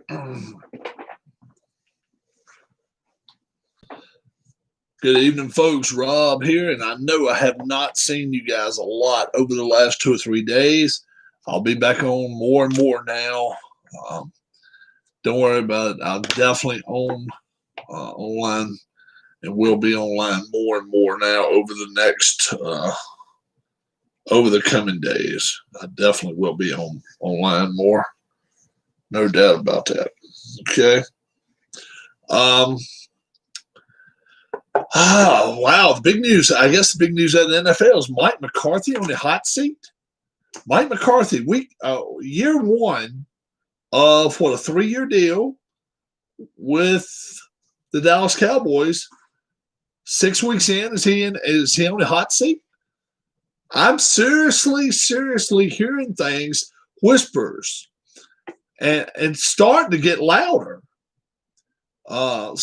Good evening, folks. Rob here, and I know I have not seen you guys a lot over the last 2 or 3 days. I'll be back on more and more now. Um, don't worry about it. I'm definitely on online, and will be online more and more now over the coming days. I definitely will be online more. No doubt about that. Okay. Um, wow. The big news, I guess the big news at the NFL is Mike McCarthy on the hot seat. Mike McCarthy, year one of a 3-year deal with the Dallas Cowboys. 6 weeks in, is he on the hot seat? I'm seriously hearing things, whispers, and starting to get louder. I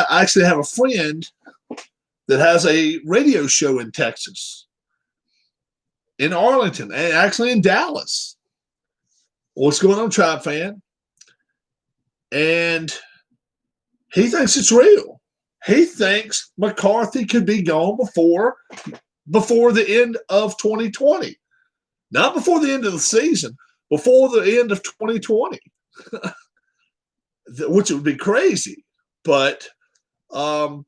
actually have a friend that has a radio show in Texas, in Arlington, and actually in Dallas. What's going on, Tribe fan? And he thinks it's real. He thinks McCarthy could be gone before the end of 2020. Not before the end of the season, before the end of 2020. Which would be crazy. But and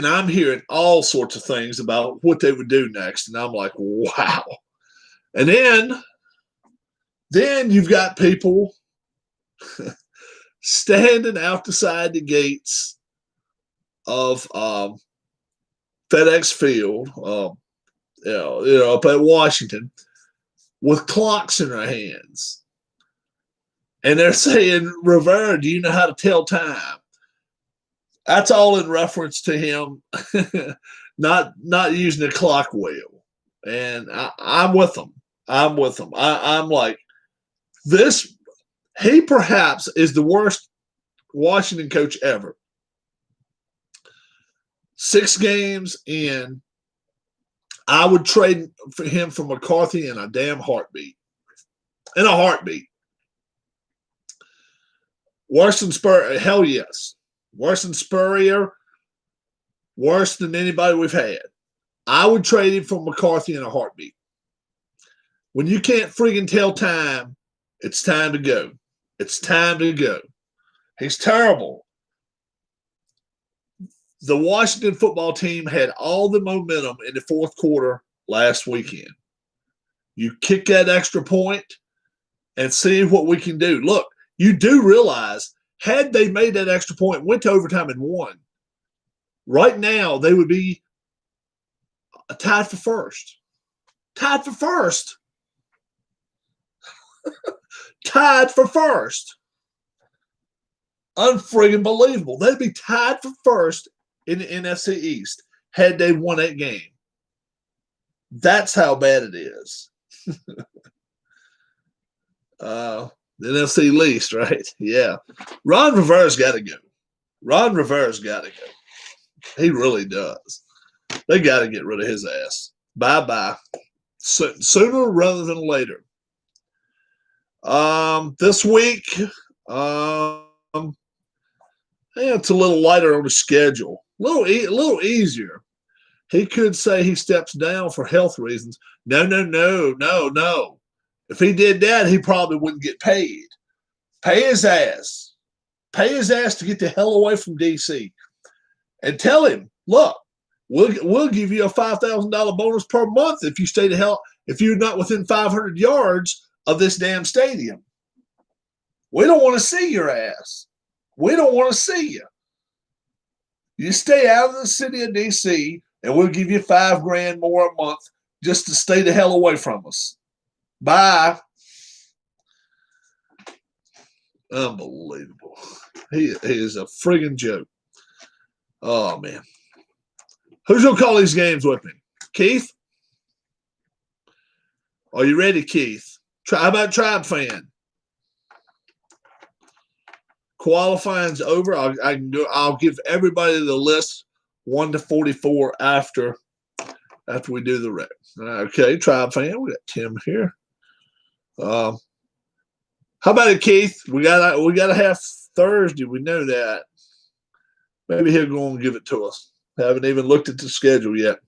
I'm hearing all sorts of things about what they would do next. And I'm like, wow. And then you've got people standing outside the gates of FedEx Field, up at Washington, with clocks in their hands. And they're saying, Rivera, do you know how to tell time? That's all in reference to him not using a clock wheel. And I'm with them. I'm like, this, he perhaps is the worst Washington coach ever. 6 games in, I would trade for him for McCarthy in a damn heartbeat. In a heartbeat. Worse than Spurrier, hell yes. Worse than Spurrier, worse than anybody we've had. I would trade him for McCarthy in a heartbeat. When you can't friggin' tell time, it's time to go. It's time to go. He's terrible. The Washington football team had all the momentum in the fourth quarter last weekend. You kick that extra point and see what we can do. Look, you do realize, had they made that extra point, went to overtime and won, right now they would be tied for first. Tied for first. Tied for first. Unfriggin' believable. They'd be tied for first in the NFC East had they won that game. That's how bad it is. The NFC least, right? Yeah. Ron Rivera's got to go. Ron Rivera's got to go. He really does. They got to get rid of his ass. Bye-bye. Sooner rather than later. This week, it's a little lighter on the schedule. A little easier. He could say he steps down for health reasons. No. If he did that, he probably wouldn't get paid. Pay his ass. Pay his ass to get the hell away from D.C. And tell him, look, we'll give you a $5,000 bonus per month if you stay the hell, if you're not within 500 yards of this damn stadium. We don't want to see your ass. We don't want to see you. You stay out of the city of D.C. and we'll give you $5,000 more a month just to stay the hell away from us. Bye. Unbelievable. He is a friggin' joke. Oh, man. Who's going to call these games with me? Keith? Are you ready, Keith? How about Tribe fan? Qualifying's over. I'll give everybody the list 1 to 44 after we do the rec. Okay, Tribe fan, we got Tim here. How about it, Keith? We got to have Thursday. We know that. Maybe he'll go and give it to us. Haven't even looked at the schedule yet.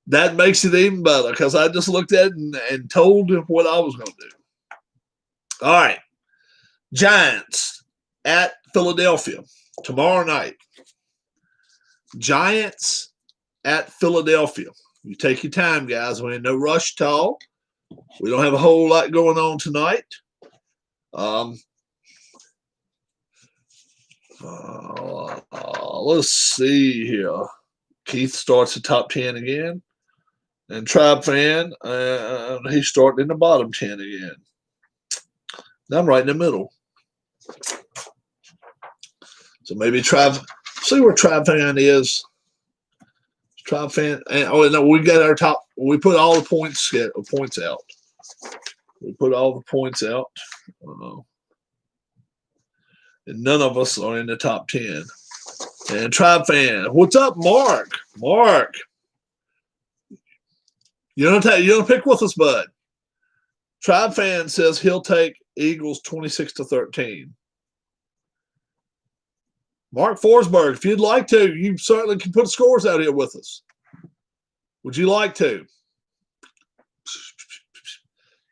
That makes it even better because I just looked at it and told him what I was going to do. All right. Giants at Philadelphia tomorrow night. Giants at Philadelphia. You take your time, guys. We ain't no rush at all. We don't have a whole lot going on tonight. Let's see here. Keith starts the top 10 again. And Tribe Fan, he's starting in the bottom 10 again. I'm right in the middle. So maybe Tribe, see where Tribe Fan is. Tribe Fan, and no, we got our top. We put all the points out. We put all the points out. And none of us are in the top 10. And Tribe Fan, what's up, Mark? Mark. You don't pick with us, bud. Tribe Fan says he'll take Eagles 26-13. Mark Forsberg, if you'd like to, you certainly can put scores out here with us. Would you like to?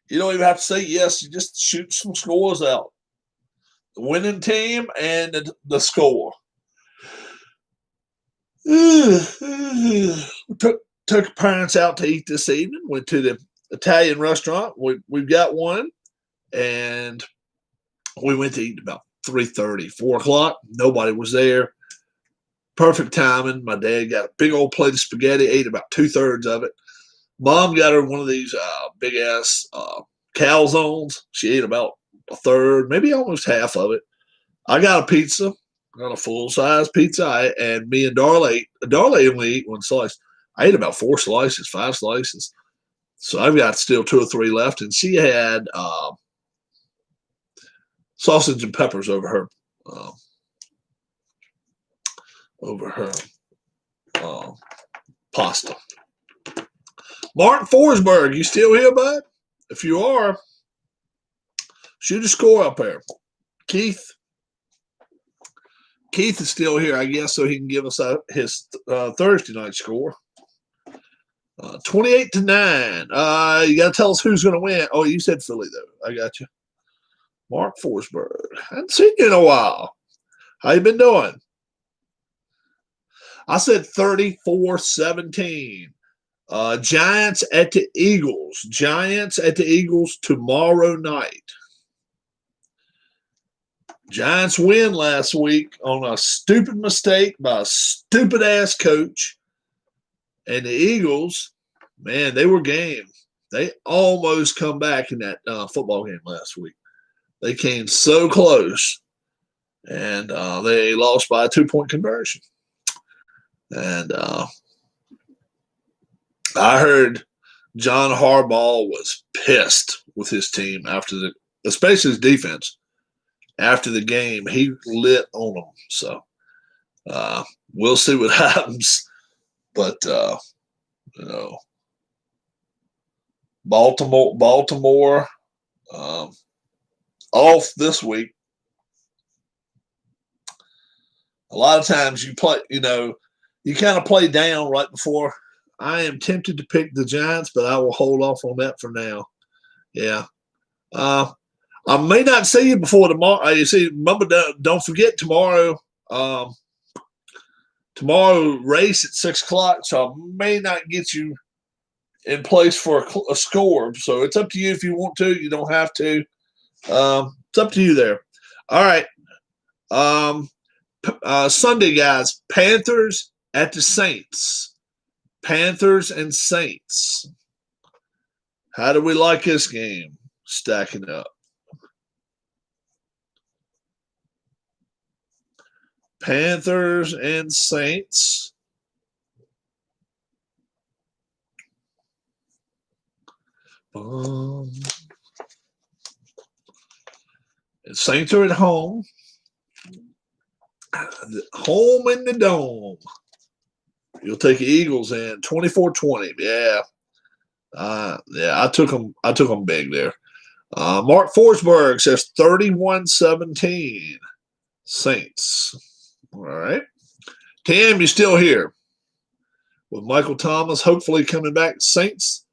You don't even have to say yes. You just shoot some scores out. The winning team and the score. Took parents out to eat this evening. Went to the Italian restaurant. We've got one. And we went to eat about 3:30, 4 o'clock. Nobody was there. Perfect timing. My dad got a big old plate of spaghetti, ate about 2/3 of it. Mom got her one of these big-ass calzones. She ate about a third, maybe almost half of it. I got a pizza. Got a full-size pizza, and me and Darla ate. Darla only ate one slice. I ate about 4 slices, 5 slices. So I've got still 2 or 3 left, and she had sausage and peppers over her pasta. Martin Forsberg, you still here, bud? If you are, shoot a score up there. Keith is still here, I guess, so he can give us his Thursday night score. 28-9. You got to tell us who's going to win. Oh, you said Philly, though. I got you. Mark Forsberg. I haven't seen you in a while. How you been doing? I said 34-17. Giants at the Eagles. Giants at the Eagles tomorrow night. Giants win last week on a stupid mistake by a stupid-ass coach. And the Eagles, man, they were game. They almost come back in that football game last week. They came so close, and they lost by a 2-point conversion. And I heard John Harbaugh was pissed with his team especially his defense. After the game, he lit on them. So we'll see what happens. But Baltimore off this week. A lot of times you play, you kind of play down right before. I am tempted to pick the Giants, but I will hold off on that for now. Yeah. I may not see you before tomorrow. You see, remember, don't forget tomorrow. Tomorrow race at 6 o'clock, so I may not get you in place for a score. So it's up to you if you want to. You don't have to. It's up to you there. All right. Sunday, guys. Panthers at the Saints. Panthers and Saints. How do we like this game stacking up? Panthers and Saints. Saints are at home. Home in the dome. You'll take the Eagles in 24-20. Yeah. I took them big there. Mark Forsberg says 31-17 Saints. All right. Tim, you still here? With Michael Thomas hopefully coming back, Saints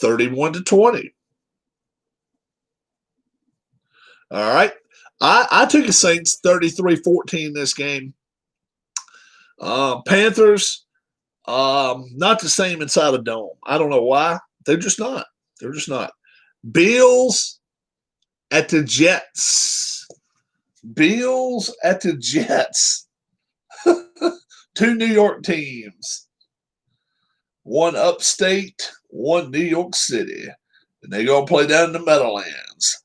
31-20. All right. I took the Saints 33-14 this game. Panthers, not the same inside a dome. I don't know why. They're just not. They're just not. Bills at the Jets. Bills at the Jets. Two New York teams. One upstate, one New York City. And they're going to play down in the Meadowlands.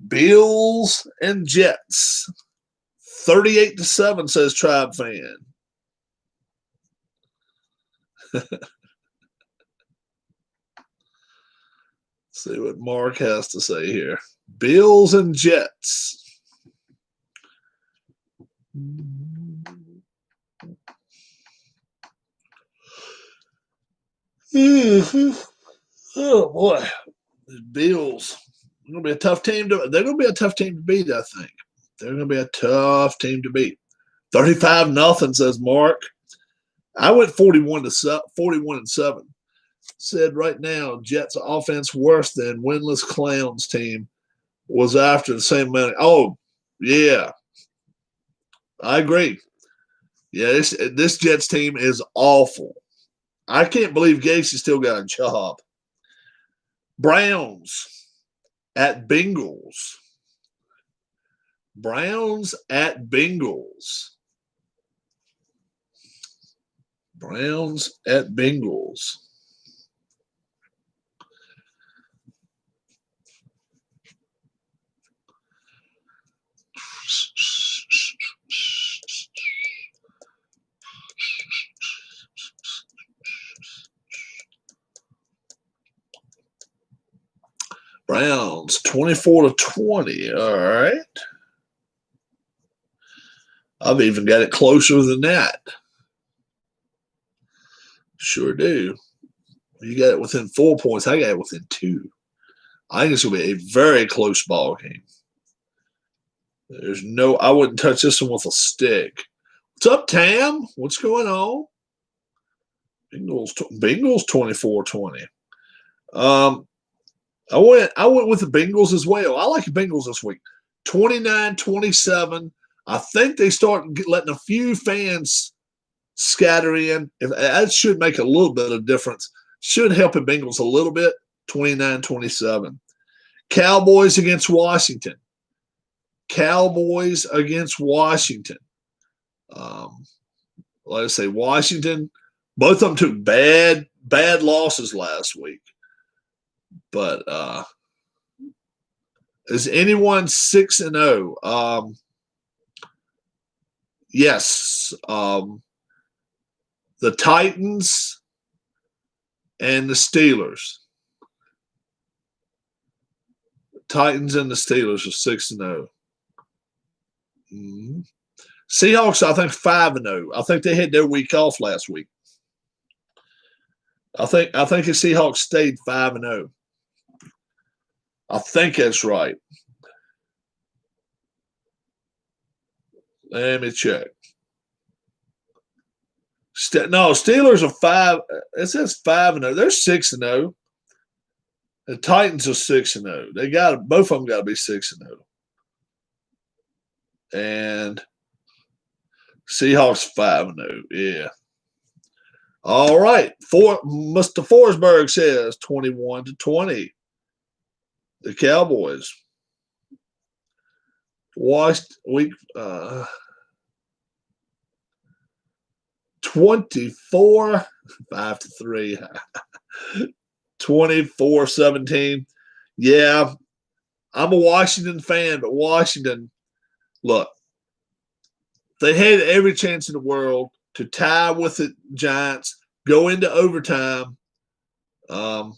Bills and Jets. 38-7, says Tribe Fan. See what Mark has to say here. Bills and Jets. Oh boy, the Bills. They're going to be a tough team to beat, I think. They're going to be a tough team to beat. 35-0, says Mark. I went 41-7. Said right now, Jets offense worse than winless Clowns team was after the same amount. Oh, yeah. I agree. Yeah, this Jets team is awful. I can't believe Gacy still got a job. Browns at Bengals. Browns at Bengals. Browns at Bengals. Browns 24-20. All right. I've even got it closer than that. Sure do. You got it within 4 points. I got it within 2. I think it's going to be a very close ball game. I wouldn't touch this one with a stick. What's up, Tam? What's going on? Bengals 24-20. I went with the Bengals as well. I like the Bengals this week. 29-27. I think they start letting a few fans scatter in. That should make a little bit of difference. Should help the Bengals a little bit. 29-27. Cowboys against Washington. Cowboys against Washington. Let's say Washington. Both of them took bad losses last week. But is anyone 6-0? Yes. The Titans and the Steelers. Titans and the Steelers are 6-0. Mm-hmm. Seahawks, I think 5-0. I think they had their week off last week. I think the Seahawks stayed 5-0. I think that's right. Let me check. Steelers are 5. It says 5-0. They're 6-0. The Titans are 6-0. They got both of them got to be 6-0. And Seahawks 5-0. Yeah. All right. Mr. Forsberg says 21-20. The Cowboys. Watched week 24 5-3. 24-17. Yeah. I'm a Washington fan, but Washington, look, they had every chance in the world to tie with the Giants, go into overtime, and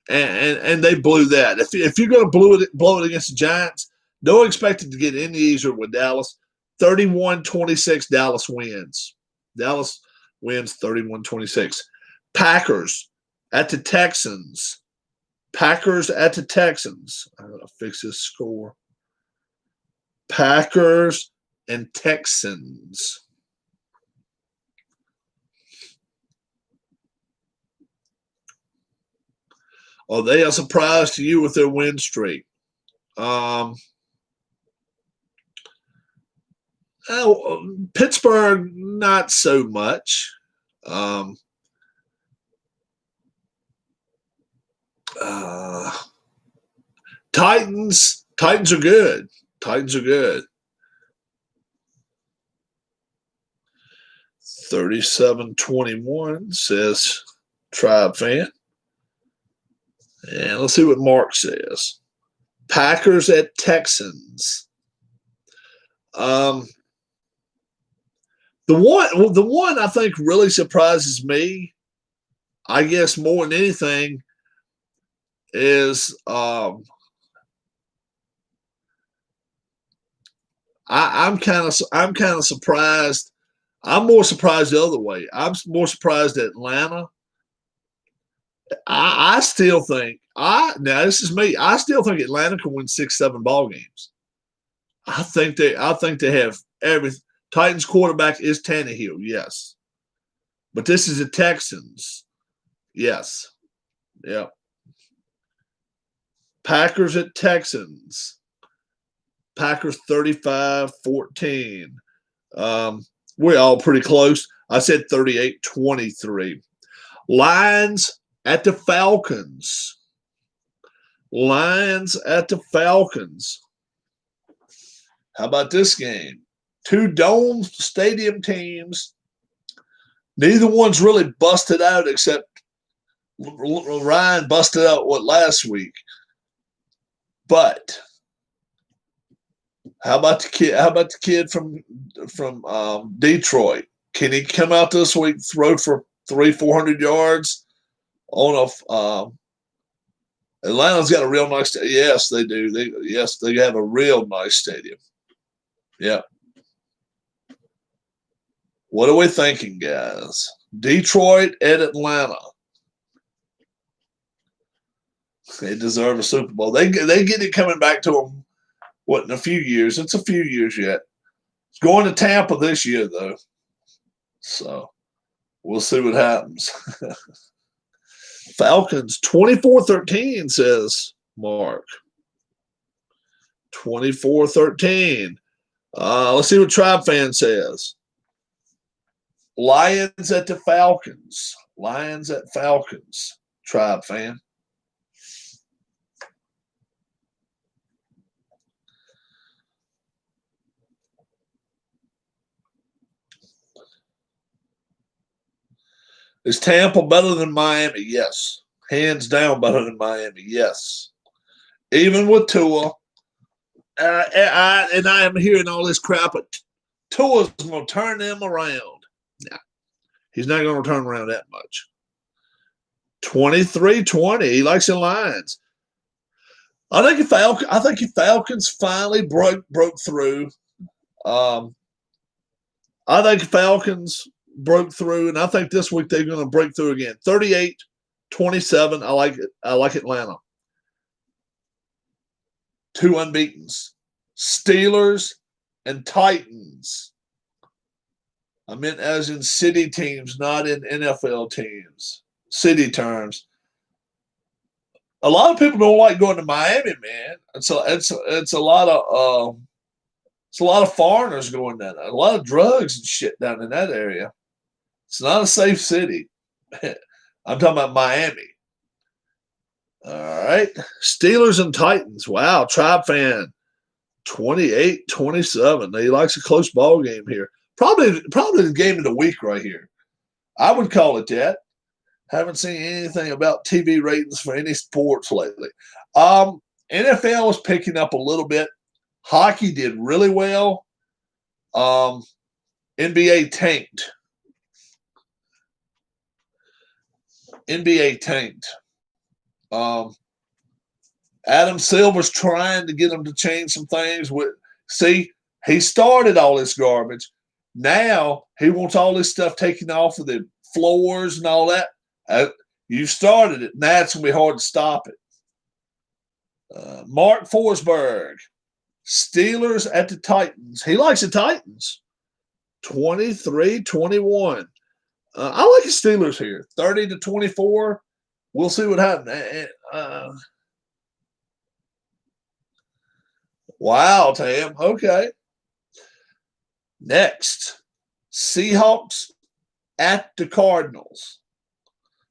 they blew that. If you're going to blow it against the Giants, don't expect it to get any easier with Dallas. 31-26, Dallas wins. Dallas wins 31-26. Packers at the Texans. Packers at the Texans. I'm going to fix this score. Packers and Texans. Are they a surprise to you with their win streak? Pittsburgh, not so much. Titans are good. Titans are good. 37-21 says Tribe fan. And let's see what Mark says. Packers at Texans. The one I think really surprises me, I guess more than anything, is I'm kind of surprised. I'm more surprised the other way. I'm more surprised at Atlanta. I still think now this is me. I still think Atlanta can win 6-7 ball games. I think they have everything. Titans quarterback is Tannehill, yes. But this is the Texans. Yes. Yeah. Packers at Texans. Packers 35-14. We're all pretty close. I said 38-23. Lions at the Falcons. Lions at the Falcons. How about this game? Two dome stadium teams. Neither one's really busted out except Ryan busted out last week. But how about the kid? How about the kid from Detroit? Can he come out this week, throw for 300-400 yards on a? Atlanta's got a real nice. Yes, they do. They have a real nice stadium. Yeah. What are we thinking, guys? Detroit at Atlanta. They deserve a Super Bowl. They get it coming back to them. What, in a few years? It's a few years yet. It's going to Tampa this year, though. So we'll see what happens. Falcons 24-13, says Mark. 24-13. Let's see what Tribe fan says. Lions at the Falcons. Lions at Falcons. Tribe fan. Is Tampa better than Miami? Yes. Hands down better than Miami. Yes. Even with Tua. I am hearing all this crap, but Tua's going to turn them around. No, he's not going to turn around that much. 23-20. He likes the Lions. I think if Falcons finally broke through. I think Falcons broke through, and I think this week they're going to break through again. 38-27. I like it. I like Atlanta. 2 unbeatens. Steelers and Titans. I meant as in city teams, not in NFL teams. City terms. A lot of people don't like going to Miami, man. It's a lot of foreigners going down there. A lot of drugs and shit down in that area. It's not a safe city. I'm talking about Miami. All right. Steelers and Titans. Wow. Tribe fan. 28-27. He likes a close ball game here. Probably the game of the week right here. I would call it that. Haven't seen anything about TV ratings for any sports lately. NFL is picking up a little bit. Hockey did really well. NBA tanked. Adam Silver's trying to get them to change some things. See, he started all this garbage. Now he wants all this stuff taken off of the floors and all that. You started it. Now it's going to be hard to stop it. Mark Forsberg, Steelers at the Titans. He likes the Titans. 23-21. I like the Steelers here. 30-24. We'll see what happens. Wow, Tam. Okay. Next, Seahawks at the Cardinals.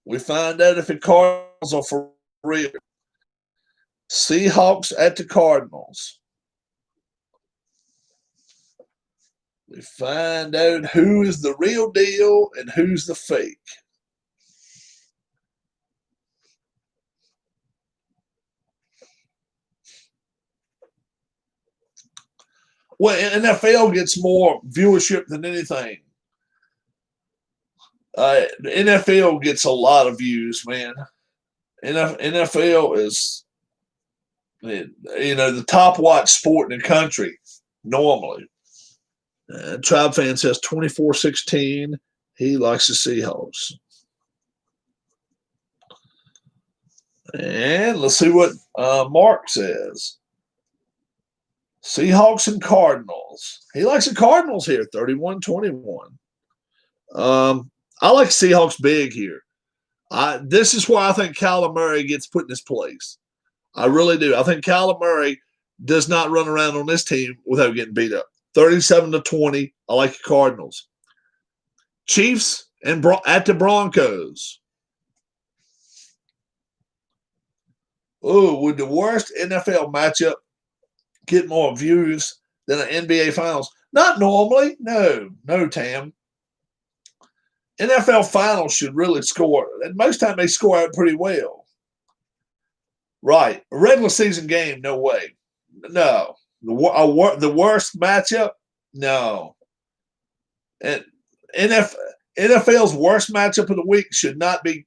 We find out if the Cardinals are for real. Seahawks at the Cardinals. We find out who is the real deal and who's the fake. Well, NFL gets more viewership than anything. The NFL gets a lot of views, man. NFL is, the top watched sport in the country normally. Tribe fan says 24-16. He likes the Seahawks. And let's see what Mark says. Seahawks and Cardinals. He likes the Cardinals here, 31-21. I like Seahawks big here. This is why I think Kyler Murray gets put in his place. I really do. I think Kyler Murray does not run around on this team without getting beat up. 37-20. I like the Cardinals. Chiefs and at the Broncos. Oh, would the worst NFL matchup get more views than an NBA Finals? Not normally. No, Tam. NFL Finals should really score. And most time they score out pretty well. Right. A regular season game, no way. No. The worst matchup? No. And NFL's worst matchup of the week should not be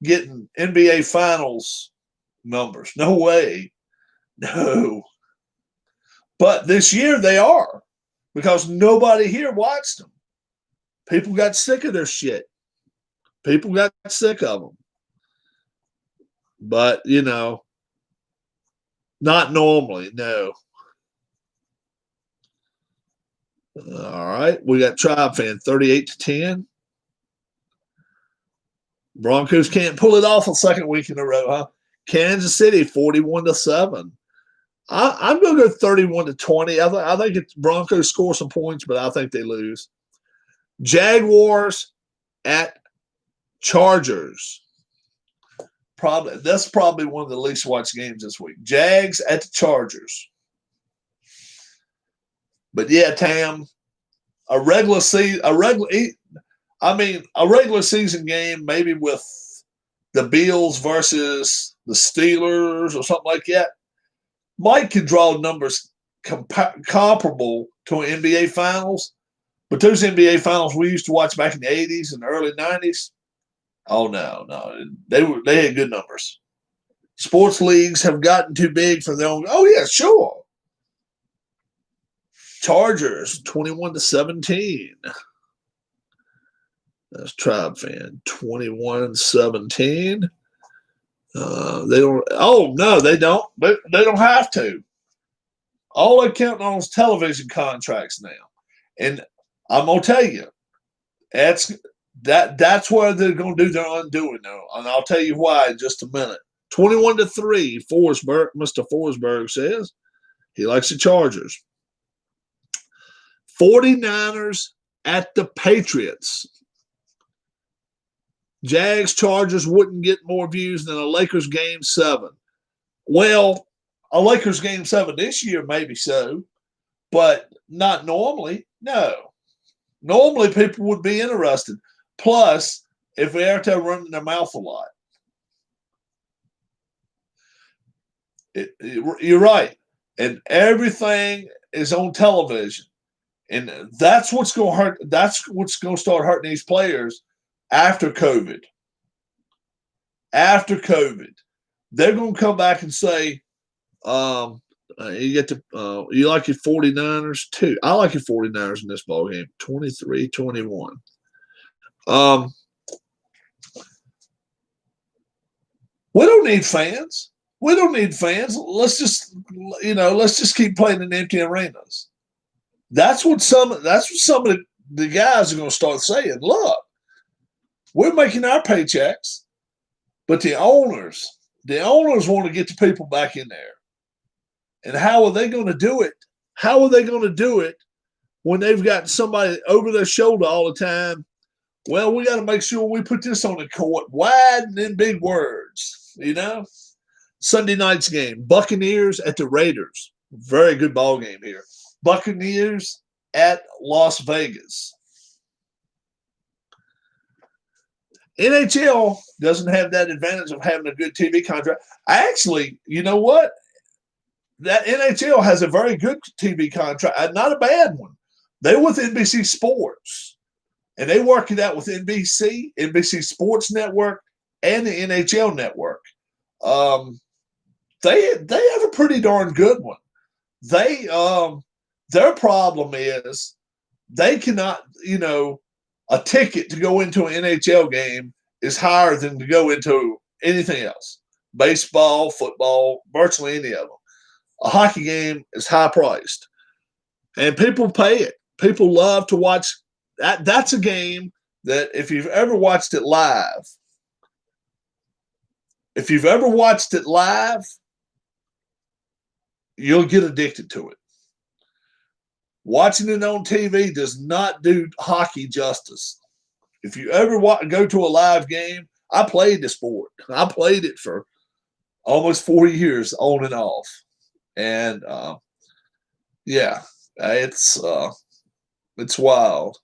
getting NBA Finals numbers. No way. No. But this year they are, because nobody here watched them. People got sick of their shit. People got sick of them. But, not normally, no. All right. We got Tribe fan 38-10. Broncos can't pull it off a second week in a row, huh? Kansas City 41-7. I'm going to go 31-20. I think Broncos score some points, but I think they lose. Jaguars at Chargers. That's probably one of the least watched games this week. Jags at the Chargers. But yeah, Tam, a regular season game, maybe with the Bills versus the Steelers or something like that, might could draw numbers comparable to an NBA Finals. But those NBA Finals we used to watch back in the 80s and the early 90s, oh, no. They had good numbers. Sports leagues have gotten too big for their own. Oh, yeah, sure. Chargers, 21-17. That's Tribe fan, 21-17. They don't. Oh, no, they don't. They don't have to. All they're counting on is television contracts now. And I'm going to tell you, that's where they're going to do their undoing now. And I'll tell you why in just a minute. 21-3, Mr. Forsberg says. He likes the Chargers. 49ers at the Patriots. Jags Chargers wouldn't get more views than a Lakers Game 7. Well, a Lakers Game 7 this year, maybe so, but not normally. No. Normally, people would be interested. Plus, if they're out there running their mouth a lot. You're right. And everything is on television. And that's what's going to hurt. That's what's going to start hurting these players after COVID. After COVID, they're going to come back and say, you like your 49ers too. I like your 49ers in this ball game, 23-21. We don't need fans. We don't need fans. Let's just keep playing in empty arenas. That's what some of the guys are going to start saying. Look, we're making our paychecks, but the owners want to get the people back in there. And how are they going to do it? How are they going to do it when they've got somebody over their shoulder all the time? Well, we got to make sure we put this on the court wide and in big words, Sunday night's game, Buccaneers at the Raiders. Very good ball game here. Buccaneers at Las Vegas. NHL doesn't have that advantage of having a good TV contract. Actually, you know what? That NHL has a very good TV contract, not a bad one. They're with NBC Sports, and they work it out with NBC Sports Network, and the NHL Network. They have a pretty darn good one. Their problem is they cannot, a ticket to go into an NHL game is higher than to go into anything else. Baseball, football, virtually any of them. A hockey game is high priced, and people pay it. People love to watch that. That's a game that if you've ever watched it live, you'll get addicted to it. Watching it on TV does not do hockey justice. If you ever go to a live game, I played the sport. I played it for almost 4 years on and off. And it's wild.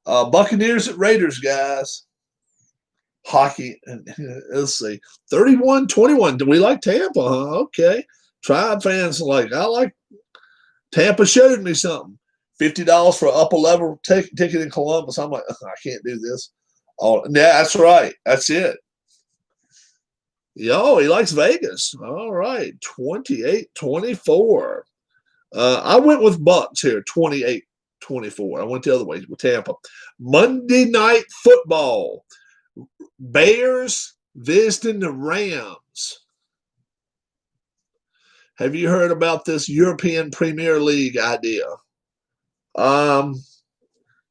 Buccaneers at Raiders, guys. Hockey. Let's see. 31-21. Do we like Tampa? Huh? Okay. Tribe fans I like Tampa showed me something. $50 for an upper level ticket in Columbus. I'm like, I can't do this. Oh, yeah, that's right. That's it. Yo, he likes Vegas. All right. 28-24. I went with Bucks here, 28-24. I went the other way with Tampa. Monday Night Football. Bears visiting the Rams. Have you heard about this European Premier League idea?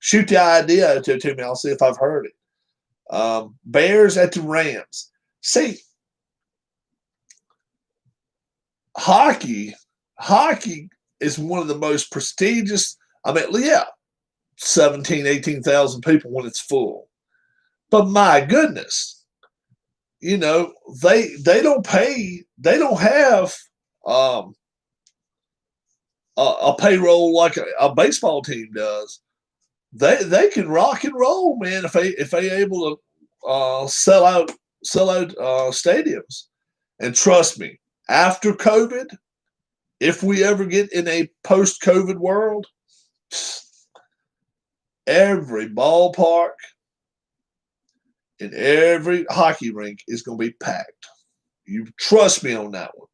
Shoot the idea to me. I'll see if I've heard it. Bears at the Rams. See, hockey is one of the most prestigious. 17,000, 18,000 people when it's full. But my goodness, they don't pay. They don't have a payroll like a baseball team does. They can rock and roll, man, if they able to sell out stadiums. And trust me, after COVID, if we ever get in a post-COVID world, every ballpark and every hockey rink is going to be packed. You trust me on that one.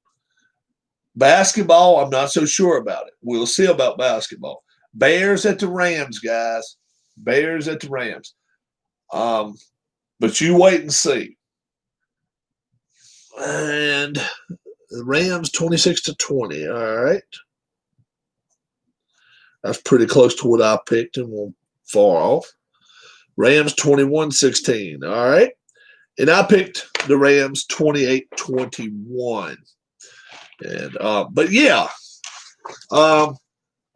Basketball, I'm not so sure about it. We'll see about basketball. Bears at the Rams, guys. Bears at the Rams. But you wait and see. And the Rams 26-20. All right. That's pretty close to what I picked and we'll far off. Rams 21-16. All right. And I picked the Rams 28-21. And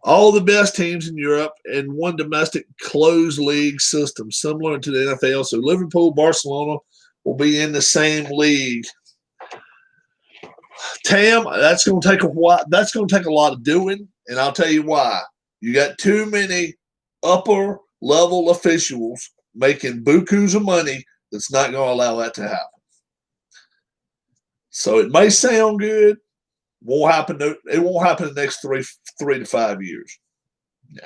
all the best teams in Europe and one domestic closed league system similar to the NFL. So Liverpool, Barcelona will be in the same league. Tam, that's going to take a while. That's going to take a lot of doing, and I'll tell you why. You got too many upper level officials making bukus of money that's not going to allow that to happen. So it may sound good. It won't happen in the next 3 to 5 years. Nah.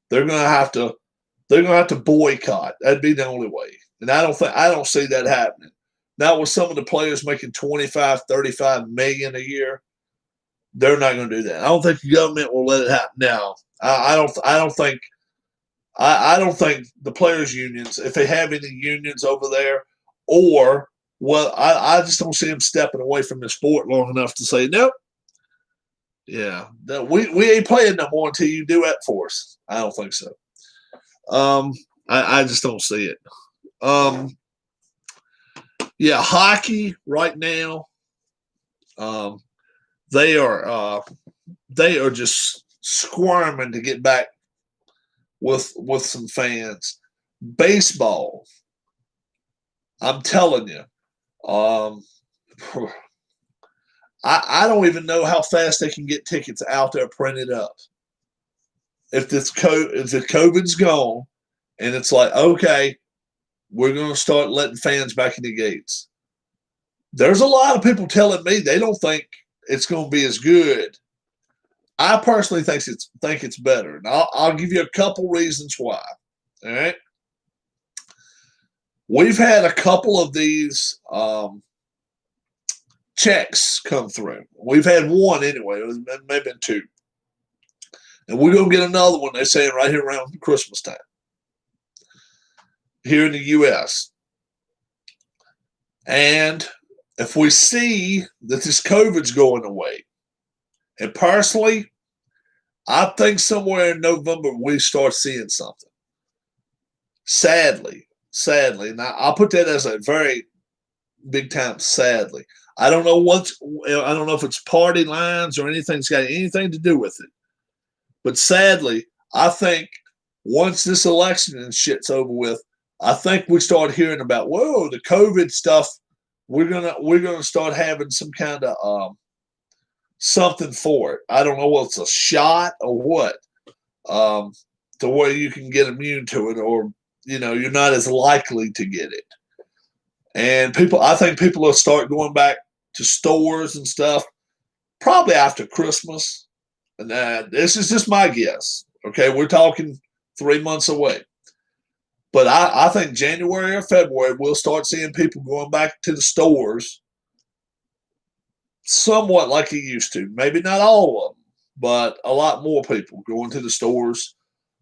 They're gonna have to boycott. That'd be the only way. And I don't see that happening. Now with some of the players making 25, 35 million a year, they're not gonna do that. I don't think the government will let it happen now. I don't think the players' unions, if they have any unions over there, or Well, I just don't see him stepping away from the sport long enough to say, nope, yeah, no, we ain't playing no more until you do that for us. I don't think so. Um, I just don't see it. Yeah, hockey right now, um, they are just squirming to get back with some fans. Baseball, I'm telling you, um, I don't even know how fast they can get tickets out there printed up. If the COVID's gone, and it's like, okay, we're going to start letting fans back in the gates. There's a lot of people telling me they don't think it's going to be as good. I personally think it's better, and I'll give you a couple reasons why. All right, we've had a couple of these checks come through. We've had one anyway. It was maybe two, and we're going to get another one. They're saying right here around Christmas time here in the U.S. And if we see that this COVID's going away, and personally, I think somewhere in November we start seeing something. Sadly, and I'll put that as a very big time. Sadly, I don't know if it's party lines or anything's got anything to do with it, but sadly, I think once this election and shit's over with, I think we start hearing about the COVID stuff. We're gonna start having some kind of something for it. I don't know whether it's a shot or what, to where you can get immune to it, or you're not as likely to get it. And I think people will start going back to stores and stuff probably after Christmas. And this is just my guess. Okay, we're talking 3 months away. But I think January or February, we'll start seeing people going back to the stores somewhat like he used to. Maybe not all of them, but a lot more people going to the stores.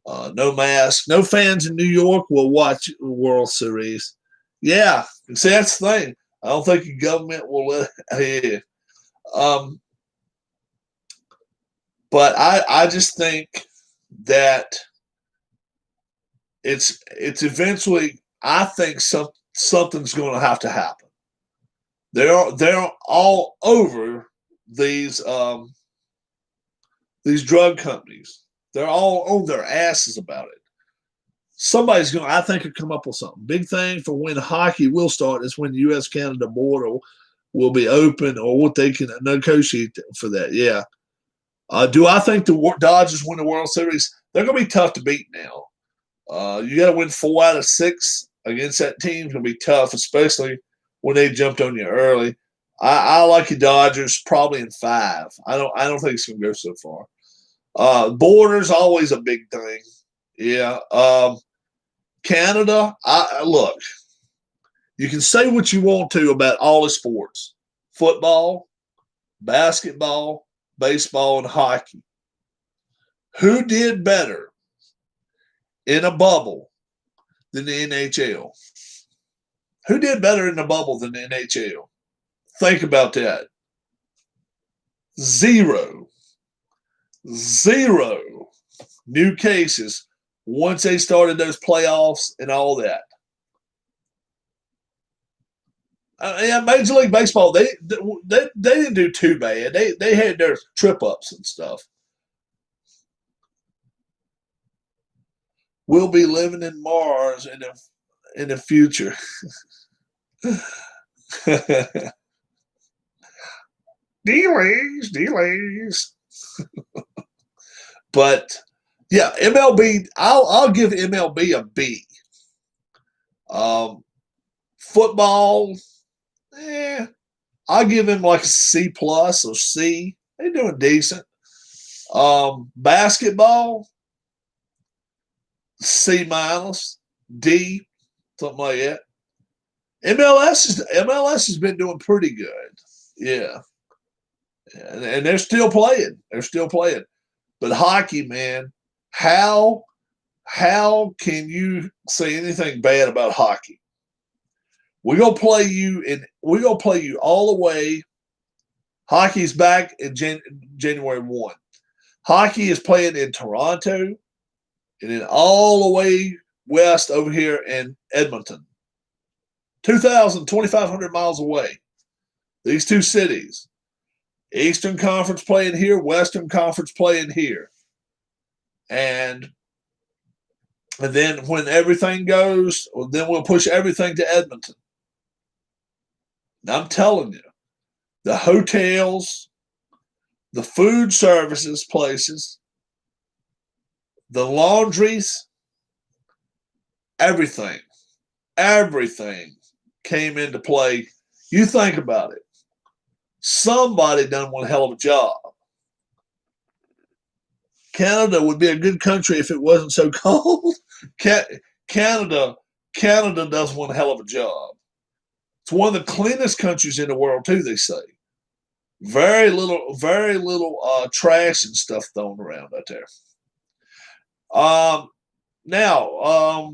No mask. No fans in New York will watch the World Series. Yeah, see, that's the thing. I don't think the government will let it. But I just think that it's eventually. I think something's going to have to happen. They're all over these drug companies. They're all on their asses about it. Somebody's going to, I think, come up with something. Big thing for when hockey will start is when the U.S.-Canada border will be open, or what they can negotiate for that. Yeah. Do I think the Dodgers win the World Series? They're going to be tough to beat now. You got to win 4 out of 6 against that team. It's going to be tough, especially when they jumped on you early. I like the Dodgers probably in 5. I don't think it's going to go so far. Border's always a big thing. Yeah. Canada, look, you can say what you want to about all the sports: football, basketball, baseball, and hockey. Who did better in a bubble than the NHL? Who did better in the bubble than the NHL? Think about that. 0 new cases once they started those playoffs and all that. Yeah, Major League Baseball, they didn't do too bad. They had their trip ups and stuff. We'll be living in Mars in the future. Delays. But yeah, MLB. I'll give MLB a B. Football, I'll give him like a C plus or C. They're doing decent. Basketball, C minus, D, something like that. MLS has been doing pretty good. Yeah. And they're still playing. But hockey, man, how can you say anything bad about hockey? We're gonna play you all the way. Hockey's back in January 1. Hockey is playing in Toronto and then all the way west over here in Edmonton. 2,500 miles away. These two cities. Eastern Conference playing here, Western Conference playing here. And then when everything goes, then we'll push everything to Edmonton. And I'm telling you, the hotels, the food services places, the laundries, everything came into play. You think about it. Somebody done one hell of a job. Canada would be a good country if it wasn't so cold. Canada does one hell of a job. It's one of the cleanest countries in the world too, they say. Very little trash and stuff thrown around out there. Now,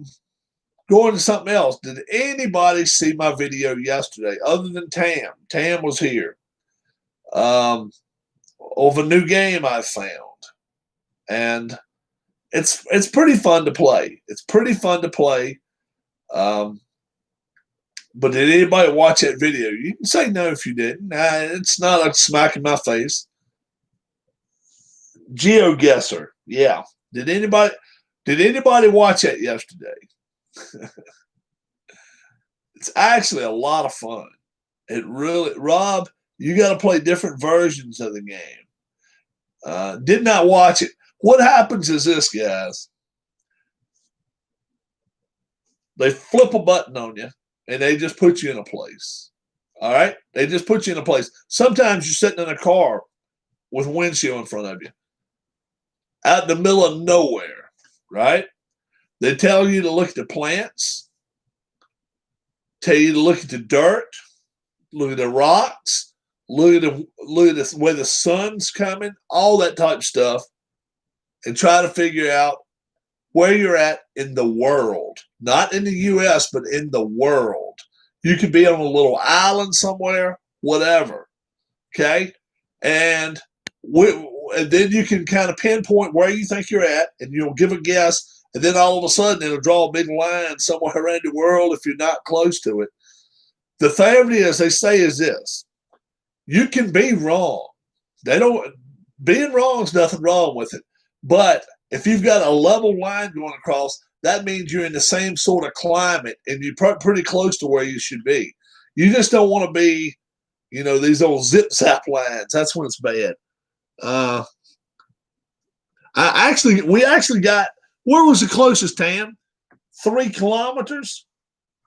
going to something else. Did anybody see my video yesterday other than Tam? Tam was here. Of a new game I found. And it's pretty fun to play. It's pretty fun to play. But did anybody watch that video? You can say no if you didn't. It's not a smack in my face. GeoGuessr. Yeah. Did anybody watch that yesterday? It's actually a lot of fun. It really, Rob, you got to play different versions of the game. Did not watch it. What happens is this, guys. They flip a button on you, and they just put you in a place. All right? They just put you in a place. Sometimes you're sitting in a car with a windshield in front of you, out in the middle of nowhere, right? They tell you to look at the plants, tell you to look at the dirt, look at the rocks, look at where the sun's coming, all that type of stuff, and try to figure out where you're at in the world. Not in the U.S., but in the world. You could be on a little island somewhere, whatever. Okay? And then you can kind of pinpoint where you think you're at, and you'll give a guess, and then all of a sudden it'll draw a big line somewhere around the world if you're not close to it. The theory, as they say, is this. You can be wrong. Being wrong is nothing wrong with it. But if you've got a level line going across, that means you're in the same sort of climate and you're pretty close to where you should be. You just don't want to be, these old zip-zap lines. That's when it's bad. We actually got, where was the closest, Tam? 3 kilometers?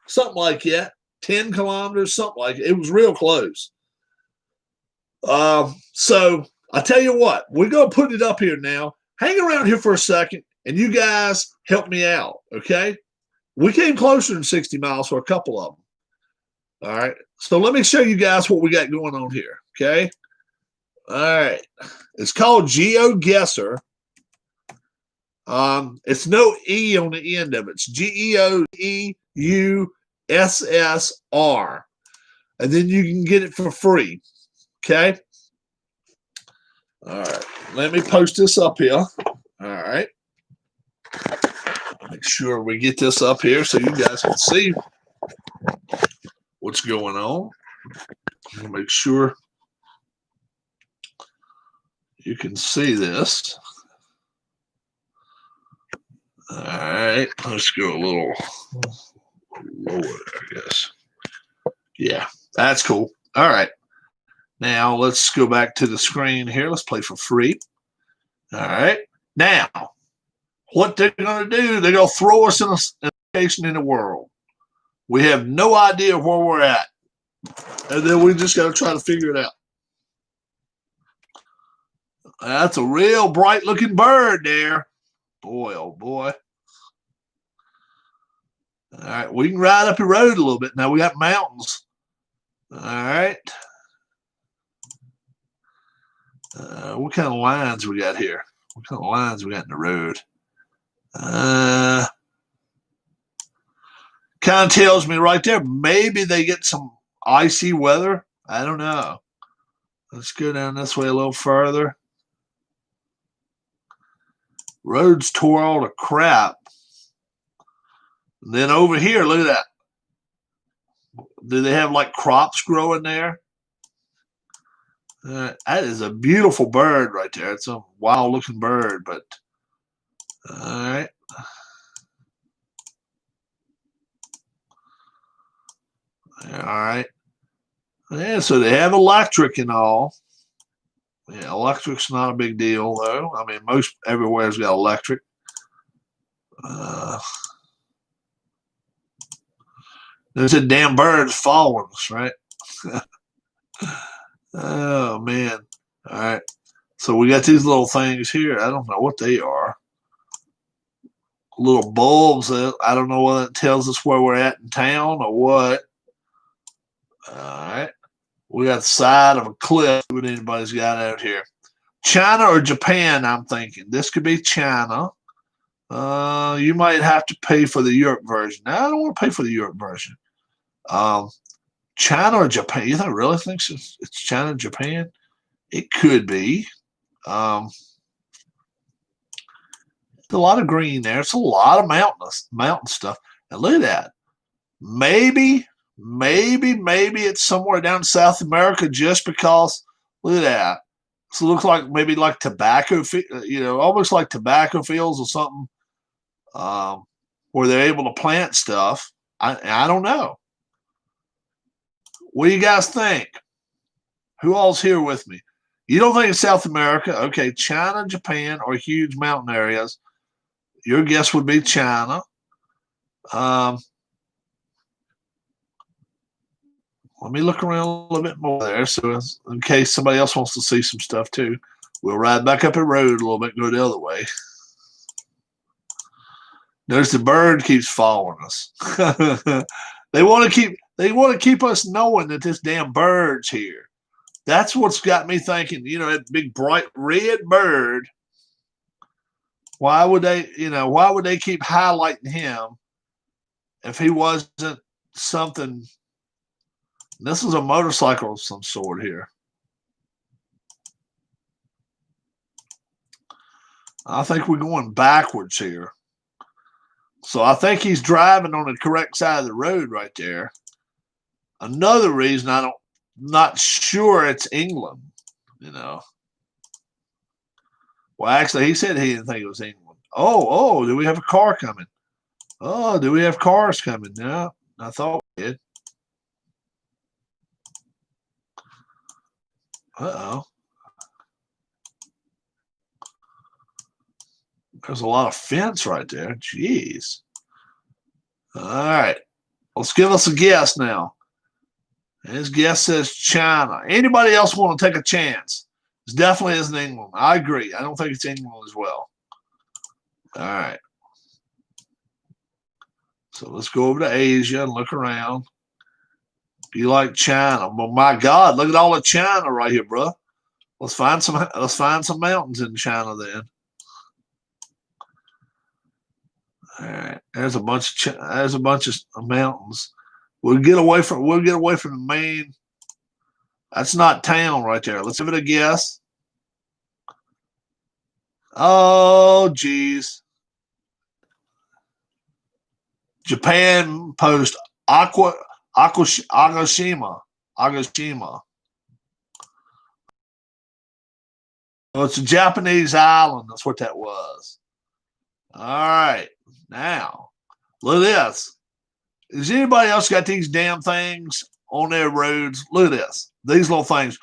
Something like that. 10 kilometers, something like it. It was real close. So I tell you what, we're going to put it up here now. Hang around here for a second, and you guys help me out, okay? We came closer than 60 miles for a couple of them. All right. So let me show you guys what we got going on here, okay? All right. It's called GeoGuessr. It's no E on the end of it. It's GeoEussr. And then you can get it for free, okay? All right. Let me post this up here. All right. Make sure we get this up here so you guys can see what's going on. Make sure you can see this. All right. Let's go a little lower, I guess. Yeah, that's cool. All right. Now, let's go back to the screen here. Let's play for free. All right. Now, what they're going to do, they're going to throw us in a location in the world. We have no idea where we're at. And then we just got to try to figure it out. That's a real bright-looking bird there. Boy, oh, boy. All right. We can ride up the road a little bit. Now, we got mountains. All right. What kind of lines we got here? What kind of lines we got in the road? Kind of tells me right there, maybe they get some icy weather. I don't know. Let's go down this way a little further. Roads tore all to crap. And then over here, look at that. Do they have like crops growing there? That is a beautiful bird right there. It's a wild looking bird, but all right. All right. Yeah, so they have electric and all. Yeah, electric's not a big deal though. I mean, most everywhere's got electric. There's a damn birds following us, right? Oh man. All right. So we got these little things here. I don't know what they are. Little bulbs. I don't know whether it tells us where we're at in town or what. All right. We got the side of a cliff. What anybody's got out here? China or Japan, I'm thinking. This could be China. You might have to pay for the Europe version. No, I don't want to pay for the Europe version. China or Japan? You think really thinks it's China or Japan? It could be. It's a lot of green there. It's a lot of mountain stuff. And look at that. Maybe it's somewhere down South America just because, look at that. So it looks like maybe like tobacco, almost like tobacco fields or something, where they're able to plant stuff. I don't know. What do you guys think? Who all's here with me? You don't think it's South America? Okay, China, Japan, or huge mountain areas. Your guess would be China. Let me look around a little bit more there, so in case somebody else wants to see some stuff too. We'll ride back up the road a little bit and go the other way. Notice the bird keeps following us. They want to keep us knowing that this damn bird's here. That's what's got me thinking, that big bright red bird. Why would they keep highlighting him if he wasn't something? This is a motorcycle of some sort here. I think we're going backwards here. So I think he's driving on the correct side of the road right there. Another reason not sure it's England, Well, actually, he said he didn't think it was England. Oh, do we have a car coming? Oh, do we have cars coming? No, I thought we did. Uh-oh. There's a lot of fence right there. Jeez. All right. Let's give us a guess now. His guess says China. Anybody else want to take a chance? This definitely isn't England. I agree. I don't think it's England as well. All right. So let's go over to Asia and look around. Do you like China? Well, my God, look at all of China right here, bro. Let's find some mountains in China then. All right, there's a bunch of mountains. We'll get away from the main. That's not town right there. Let's give it a guess. Oh, geez. Japan Post Agashima. Oh, it's a Japanese island. That's what that was. All right. Now, look at this. Has anybody else got these damn things on their roads? Look at this. These little things.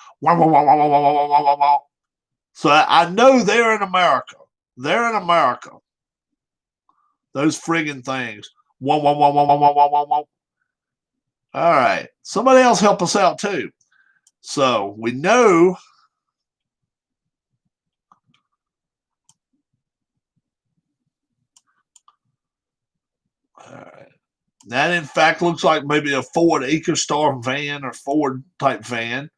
So I know they're in America. They're in America. Those friggin' things. All right. Somebody else help us out too. So we know. All right. That, in fact, looks like maybe a Ford EcoStar van or Ford type van.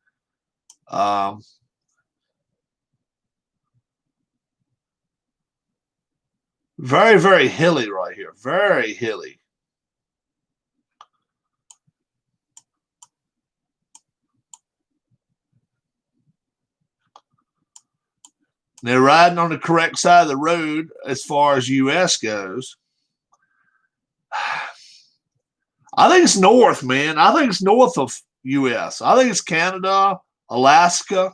Very, very hilly right here. Very hilly. They're riding on the correct side of the road as far as U.S. goes. I think it's north, man. I think it's north of U.S. I think it's Canada, Alaska,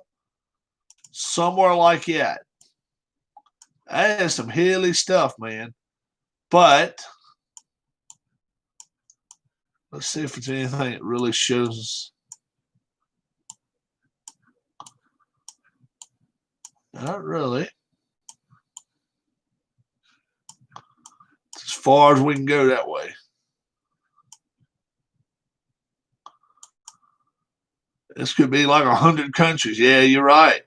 somewhere like that. That is some hilly stuff, man. But let's see if it's anything that really shows. Not really. It's as far as we can go that way. This could be like 100 countries. Yeah, you're right.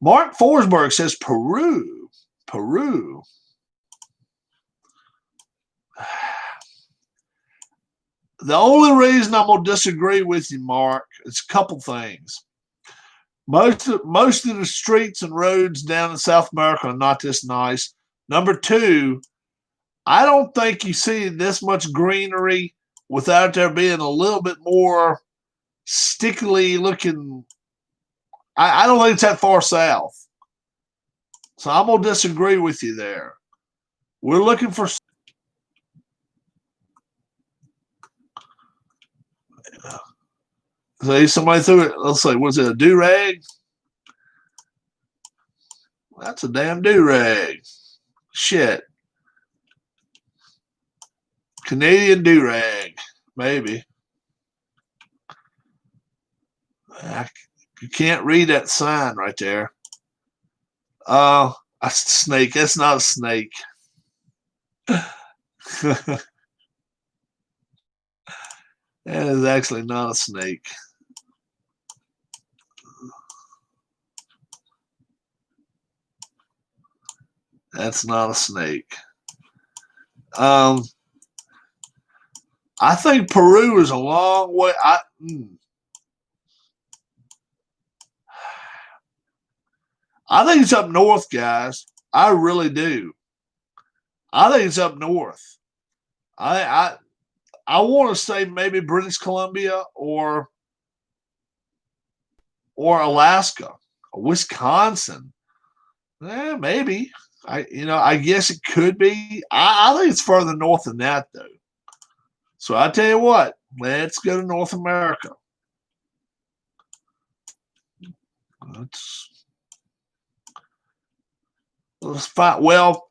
Mark Forsberg says Peru. Peru. The only reason I'm going to disagree with you, Mark, is a couple things. Most of the streets and roads down in South America are not this nice. Number two, I don't think you see this much greenery without there being a little bit more stickily looking. I don't think it's that far south. So I'm going to disagree with you there. We're looking for. See, somebody threw it. Let's say, was it a do-rag? That's a damn do-rag. Shit. Canadian do-rag. Maybe. You can't read that sign right there. A snake. That's not a snake. That is actually not a snake. That's not a snake. I think Peru is a long way. I think it's up north, guys. I really do. I think it's up north. I want to say maybe British Columbia or Alaska, or Wisconsin. Maybe. I guess it could be. I think it's further north than that, though. So I tell you what, let's go to North America. Let's find. Well,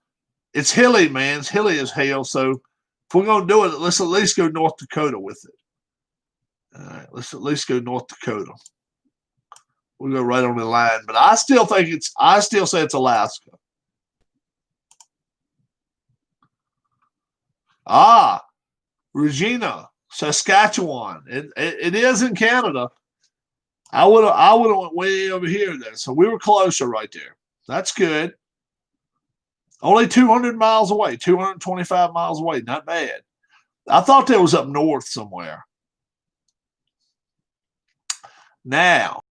it's hilly, man. It's hilly as hell. So if we're gonna do it, let's at least go North Dakota with it. All right, let's at least go North Dakota. We'll go right on the line, but I still say it's Alaska. Regina, Saskatchewan. It is in Canada. I would have went way over here then. So we were closer right there. That's good. Only 200 miles away, 225 miles away. Not bad. I thought that was up north somewhere. Now,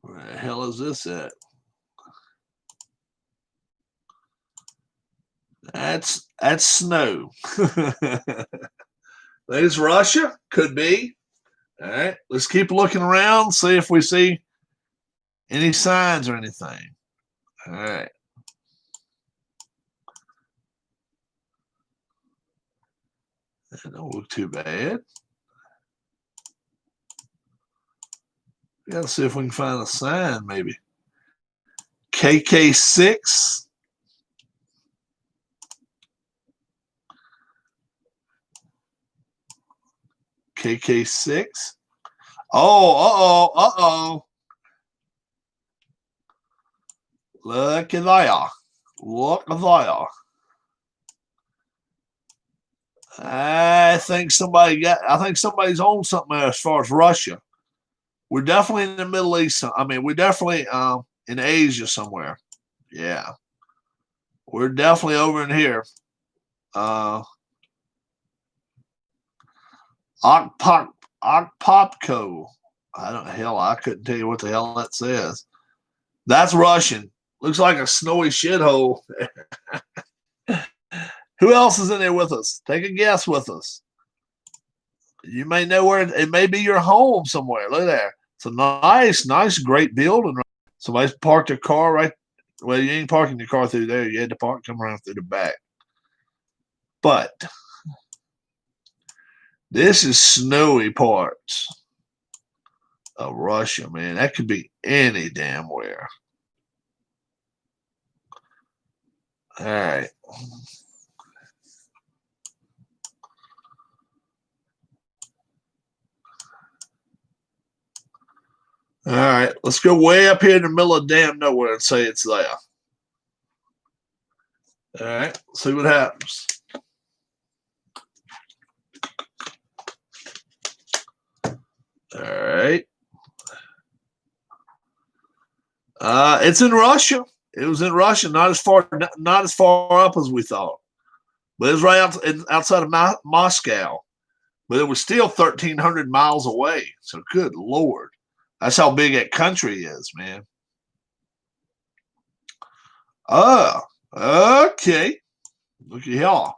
where the hell is this at? That's snow. There's Russia. Could be. All right. Let's keep looking around, see if we see any signs or anything. All right. That don't look too bad. Gotta see if we can find a sign, maybe. KK6. KK6. Oh. Look at there. Look at there. I think somebody's on something as far as Russia. We're definitely in the Middle East. I mean, we're definitely in Asia somewhere. Yeah. We're definitely over in here. Okpopko. I couldn't tell you what the hell that says. That's Russian. Looks like a snowy shithole. Who else is in there with us? Take a guess with us. You may know where it may be your home somewhere. Look there. It's a nice, great building. Somebody's parked their car right. Well, you ain't parking your car through there. You had to come around through the back. But this is snowy parts of Russia, man. That could be any damn where. All right. All right. Let's go way up here in the middle of damn nowhere and say it's there. All right. See what happens. All right. It's in Russia. It was in Russia, not as far up as we thought, but it was right outside of Moscow. But it was still 1,300 miles away. So good Lord, that's how big that country is, man. Okay. Look at y'all.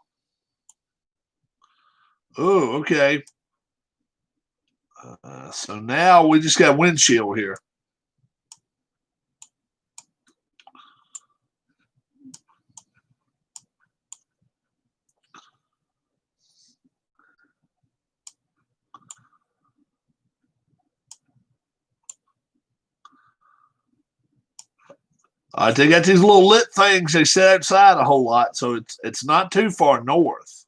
Oh, okay. So now we just got windshield here. They got these little lit things they set outside a whole lot, so it's not too far north.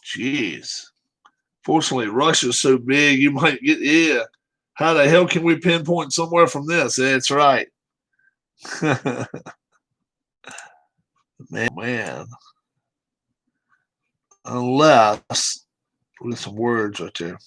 Jeez. Fortunately, Russia's so big, you might get, how the hell can we pinpoint somewhere from this? That's right. man. Unless, with some words right there.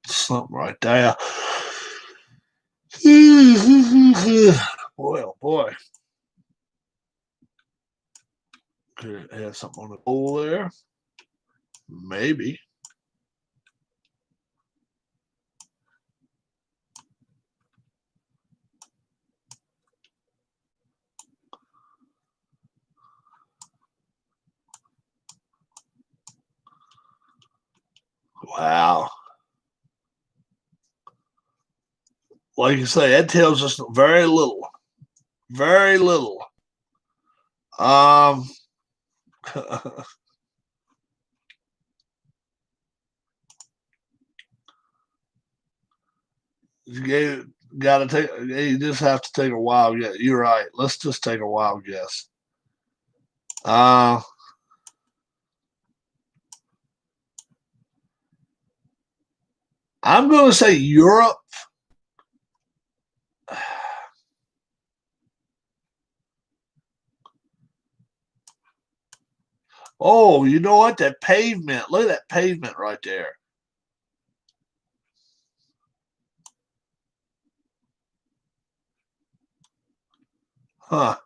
Something right there. Boy, oh boy. Could it have something on the pole there? Maybe. Wow. Like you say, that tells us very little. Very little. You gotta take. You just have to take a wild guess. You're right. Let's just take a wild guess. I'm going to say Europe. Oh, you know what? That pavement. Look at that pavement right there. Huh.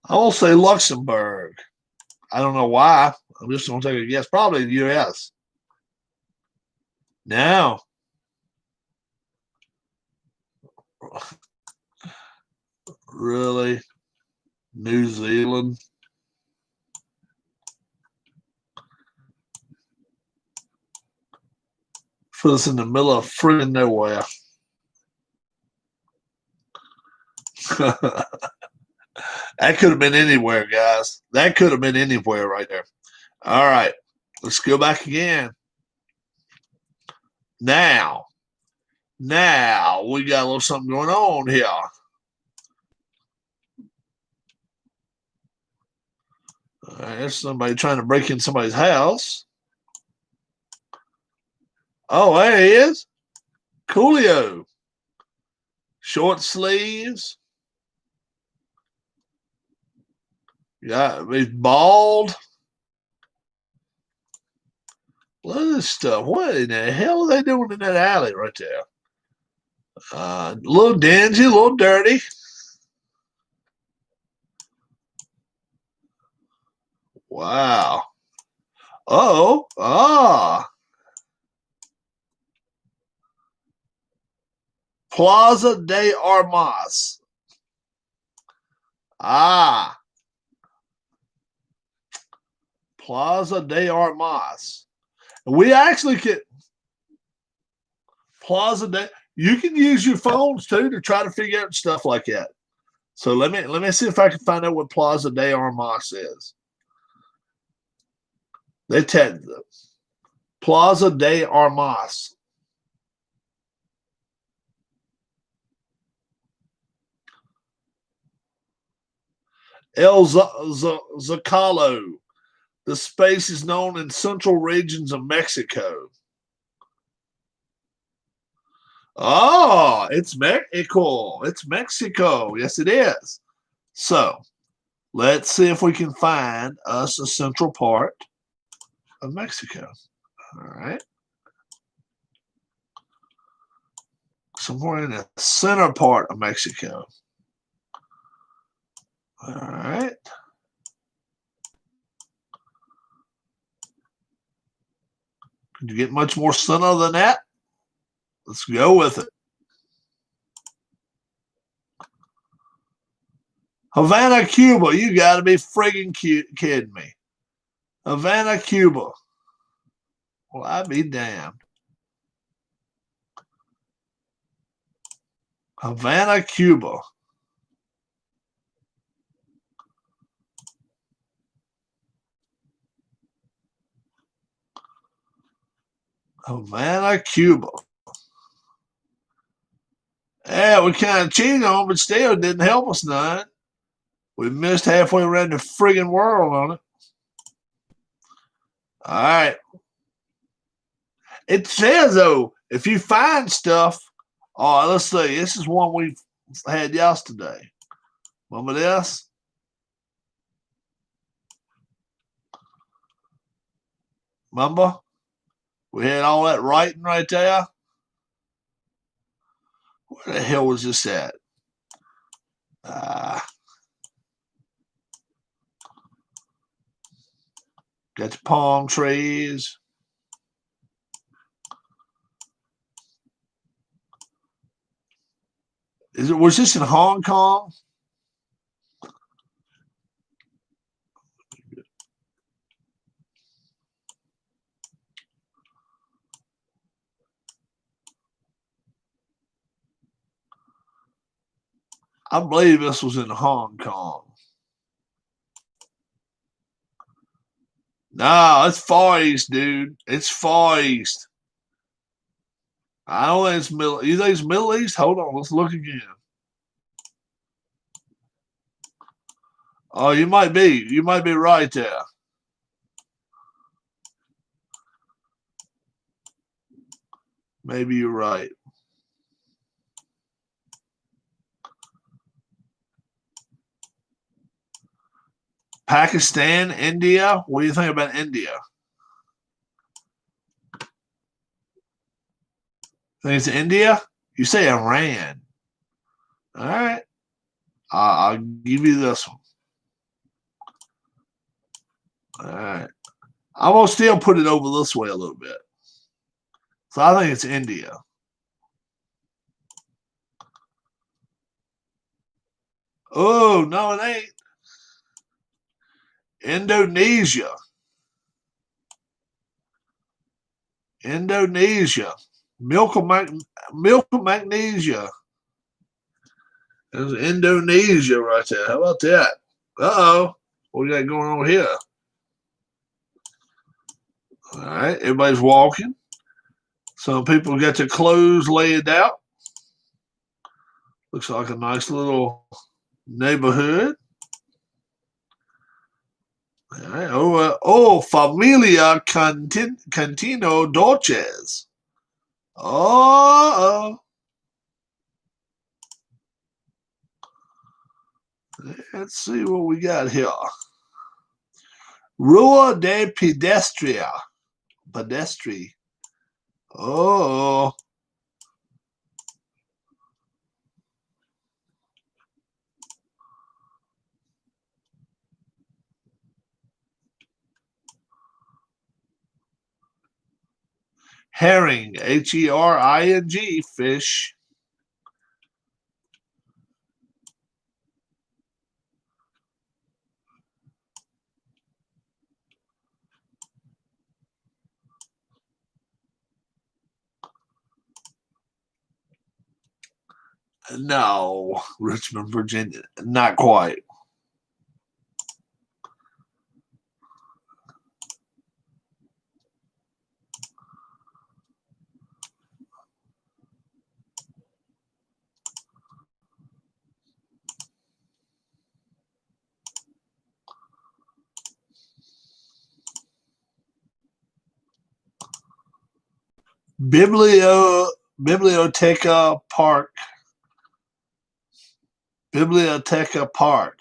I will say Luxembourg. I don't know why. I'm just going to take a guess. Probably the U.S. No. Really? New Zealand? Put us in the middle of friggin' nowhere. That could have been anywhere, guys. That could have been anywhere right there. All right. Let's go back again. Now we got a little something going on here. All right, there's somebody trying to break in somebody's house. Oh, there he is. Coolio. Short sleeves. Yeah, he's bald. Look at this stuff. What in the hell are they doing in that alley right there? A little dingy, a little dirty. Wow. Oh, Plaza de Armas. Plaza de Armas. We actually can you can use your phones too to try to figure out stuff like that. So let me see if I can find out what Plaza de Armas is. They tell Plaza de Armas. El Zocalo. The space is known in central regions of Mexico. Oh, it's Mexico. It's Mexico. Yes, it is. So let's see if we can find us a central part of Mexico. All right. Somewhere in the center part of Mexico. All right. Could you get much more center than that? Let's go with it. Havana, Cuba. You got to be friggin' kidding me. Havana, Cuba. Well, I'd be damned. Havana, Cuba. Havana, Cuba. Yeah, we kind of cheated on, but still didn't help us none. We missed halfway around the friggin' world on it. All right. It says, though, if you find stuff, let's see. This is one we had yesterday. Remember this? Remember? We had all that writing right there. Where the hell was this at? Got the palm trees. Was this in Hong Kong? I believe this was in Hong Kong. No, it's Far East, dude. It's Far East. I don't think it's Middle. You think it's Middle East? Hold on, let's look again. Oh, you might be. You might be right there. Maybe you're right. Pakistan, India. What do you think about India? Think it's India? You say Iran. All right. I'll give you this one. All right. I'm going to still put it over this way a little bit. So I think it's India. Oh, no, it ain't. Indonesia. Milk of magnesia. There's Indonesia right there. How about that? Uh-oh. What we got going on here? All right. Everybody's walking. Some people got their clothes laid out. Looks like a nice little neighborhood. All right. Familia Cantino Dolces. Oh. Let's see what we got here. Rua de Pedestria. Pedestri. Oh. Herring. Hering. Fish. No, Richmond, Virginia. Not quite. Biblioteca Park. Biblioteca Park.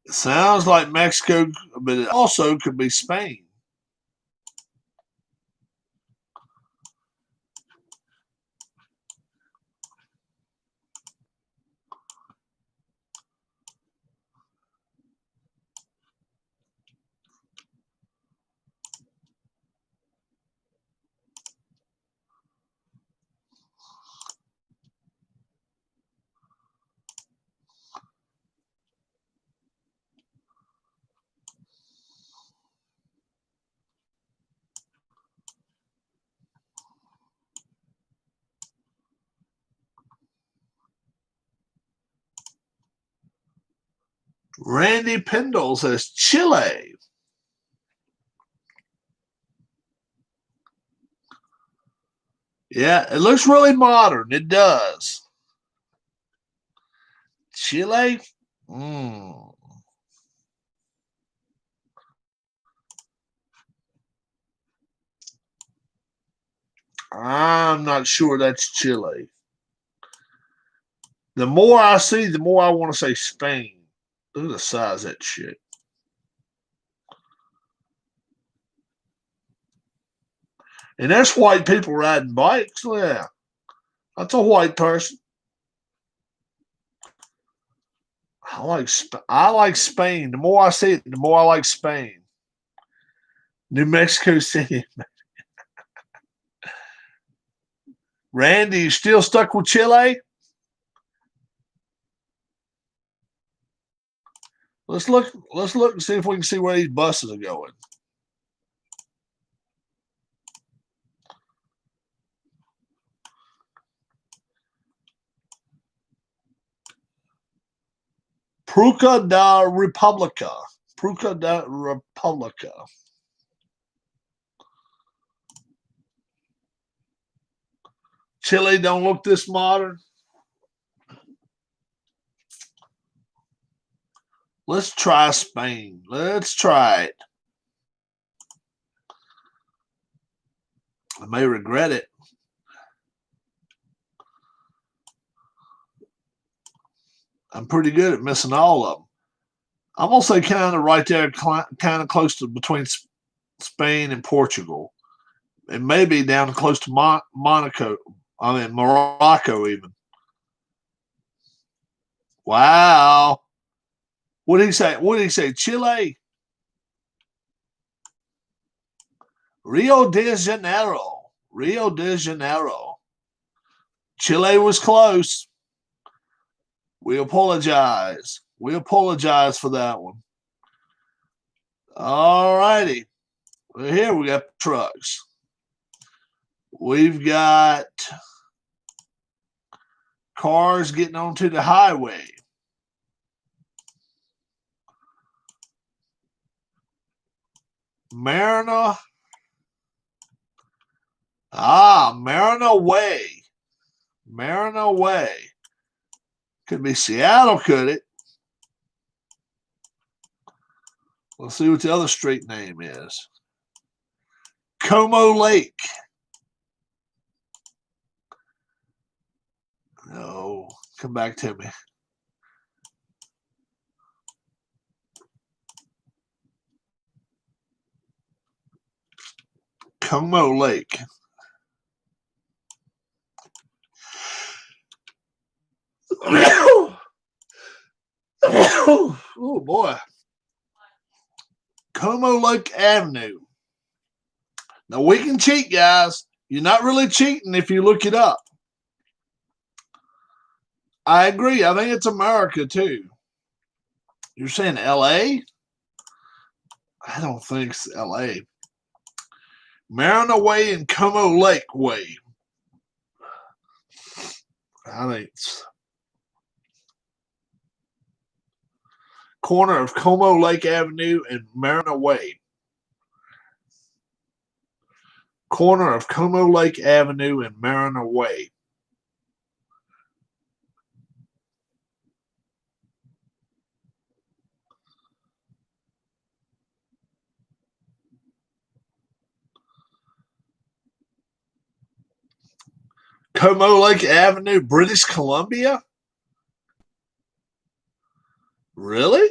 It sounds like Mexico, but it also could be Spain. Randy Pendle says Chile. Yeah, it looks really modern. It does. Chile? I'm not sure that's Chile. The more I see, the more I want to say Spain. Look at the size of that shit. And there's white people riding bikes. Yeah, that's a white person. I like Spain. The more I see it, the more I like Spain. New Mexico City. Randy, you still stuck with Chile? Let's look and see if we can see where these buses are going. Pruca da República. Pruca da República. Chile don't look this modern. Let's try Spain. Let's try it. I may regret it. I'm pretty good at missing all of them. I'm going to say kind of right there, kind of close to between Spain and Portugal. And maybe down close to Morocco even. Wow. What did he say? What did he say? Chile? Rio de Janeiro. Rio de Janeiro. Chile was close. We apologize. We apologize for that one. All righty. Well, here we got trucks. We've got cars getting onto the highway. Mariner. Mariner Way. Mariner Way. Could be Seattle, could it? Let's see what the other street name is. Como Lake. No, come back to me. Como Lake. Oh boy. Como Lake Avenue. Now we can cheat, guys. You're not really cheating if you look it up. I agree. I think it's America too. You're saying LA? I don't think it's LA. Mariner Way and Como Lake Way. I think it's corner of Como Lake Avenue and Mariner Way. Corner of Como Lake Avenue and Mariner Way. Como Lake Avenue, British Columbia? Really?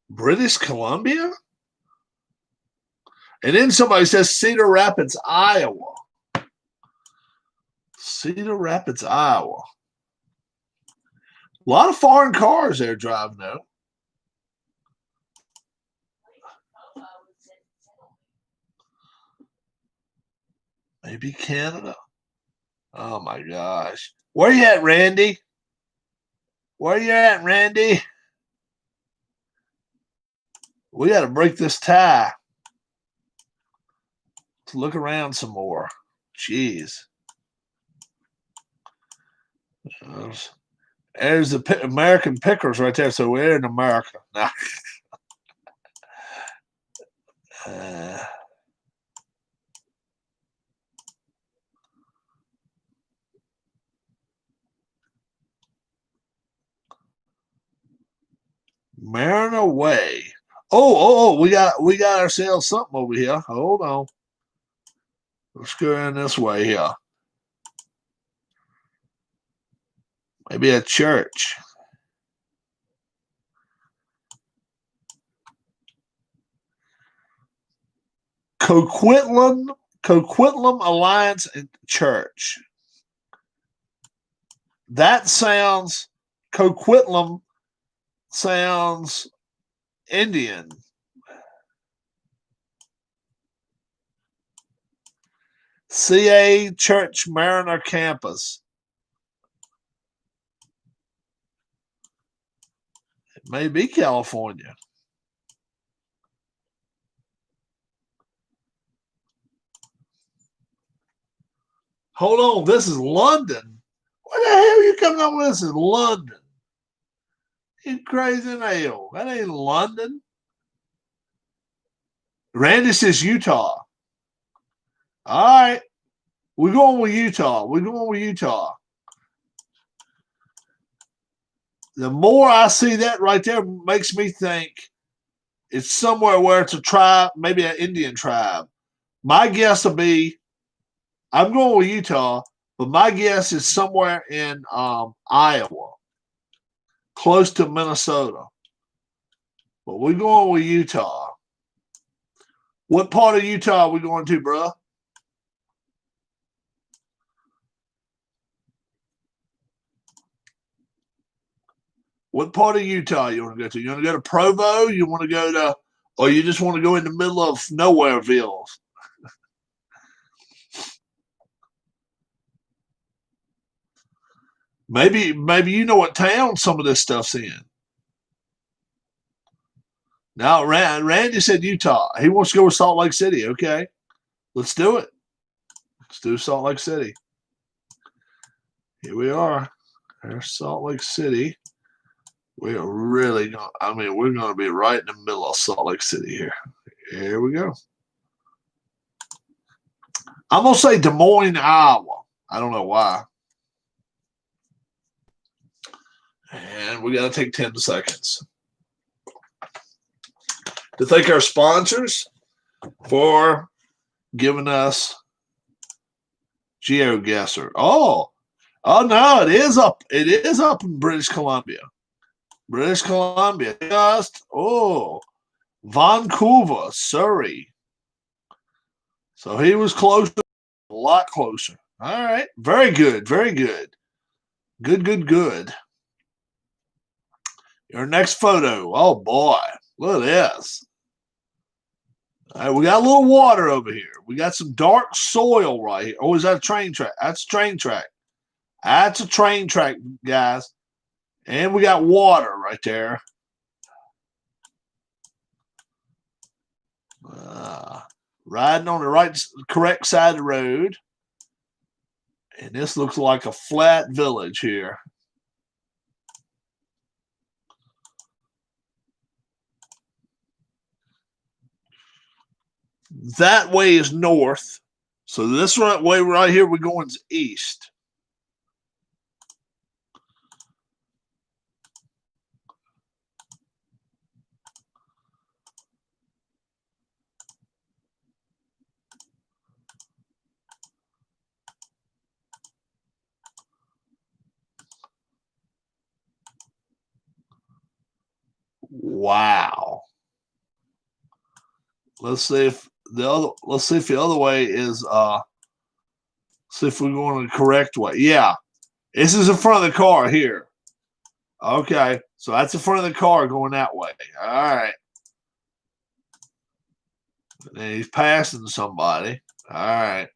British Columbia? And then somebody says Cedar Rapids, Iowa. Cedar Rapids, Iowa. A lot of foreign cars there driving though. Maybe Canada. Oh my gosh. Where you at, Randy? Where you at, Randy? We got to break this tie. Let's look around some more. Jeez. There's the American pickers right there. So we're in America. Mariner Way. Oh, we got ourselves something over here. Hold on. Let's go in this way here. Maybe a church. Coquitlam Alliance Church. That sounds, Coquitlam sounds Indian. CA Church Mariner Campus. It may be California. Hold on, this is London. What the hell are you coming up with? This is London. You crazy hell. That ain't London. Randy says Utah. All right. We're going with Utah. The more I see that right there makes me think it's somewhere where it's a tribe, maybe an Indian tribe. My guess will be, I'm going with Utah, but my guess is somewhere in Iowa, close to Minnesota. But we're going with Utah. What part of Utah are we going to, bro? What part of Utah you want to go to? You want to go to Provo? You want to go to, or you just want to go in the middle of Nowhereville? Maybe you know what town some of this stuff's in. Now, Randy said Utah. He wants to go with Salt Lake City. Okay, let's do it. Let's do Salt Lake City. Here we are. There's Salt Lake City. We are really going. I mean, we're going to be right in the middle of Salt Lake City here. Here we go. I'm going to say Des Moines, Iowa. I don't know why. And we got to take 10 seconds to thank our sponsors for giving us GeoGuessr. Oh no, it is up. It is up in British Columbia. British Columbia. Just Vancouver, Surrey. So he was closer, a lot closer. All right. Very good. Very good. Good. Your next photo. Oh boy. Look at this. All right, we got a little water over here. We got some dark soil right here. Oh, is that a train track? That's a train track. That's a train track, guys. And we got water right there. Riding on the correct side of the road. And this looks like a flat village here. That way is north. So this way right here, we're going east. Wow. Let's see if the other way is see if we're going the correct way. Yeah. This is in front of the car here. Okay. So that's in front of the car going that way. All right. And he's passing somebody. All right.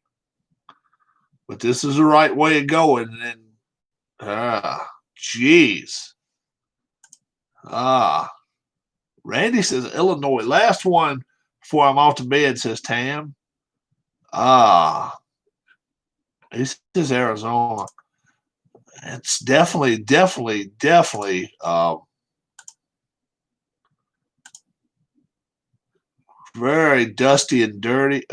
But this is the right way of going. And then jeez. Randy says Illinois. Last one before I'm off to bed says Tam. He says Arizona. It's definitely very dusty and dirty.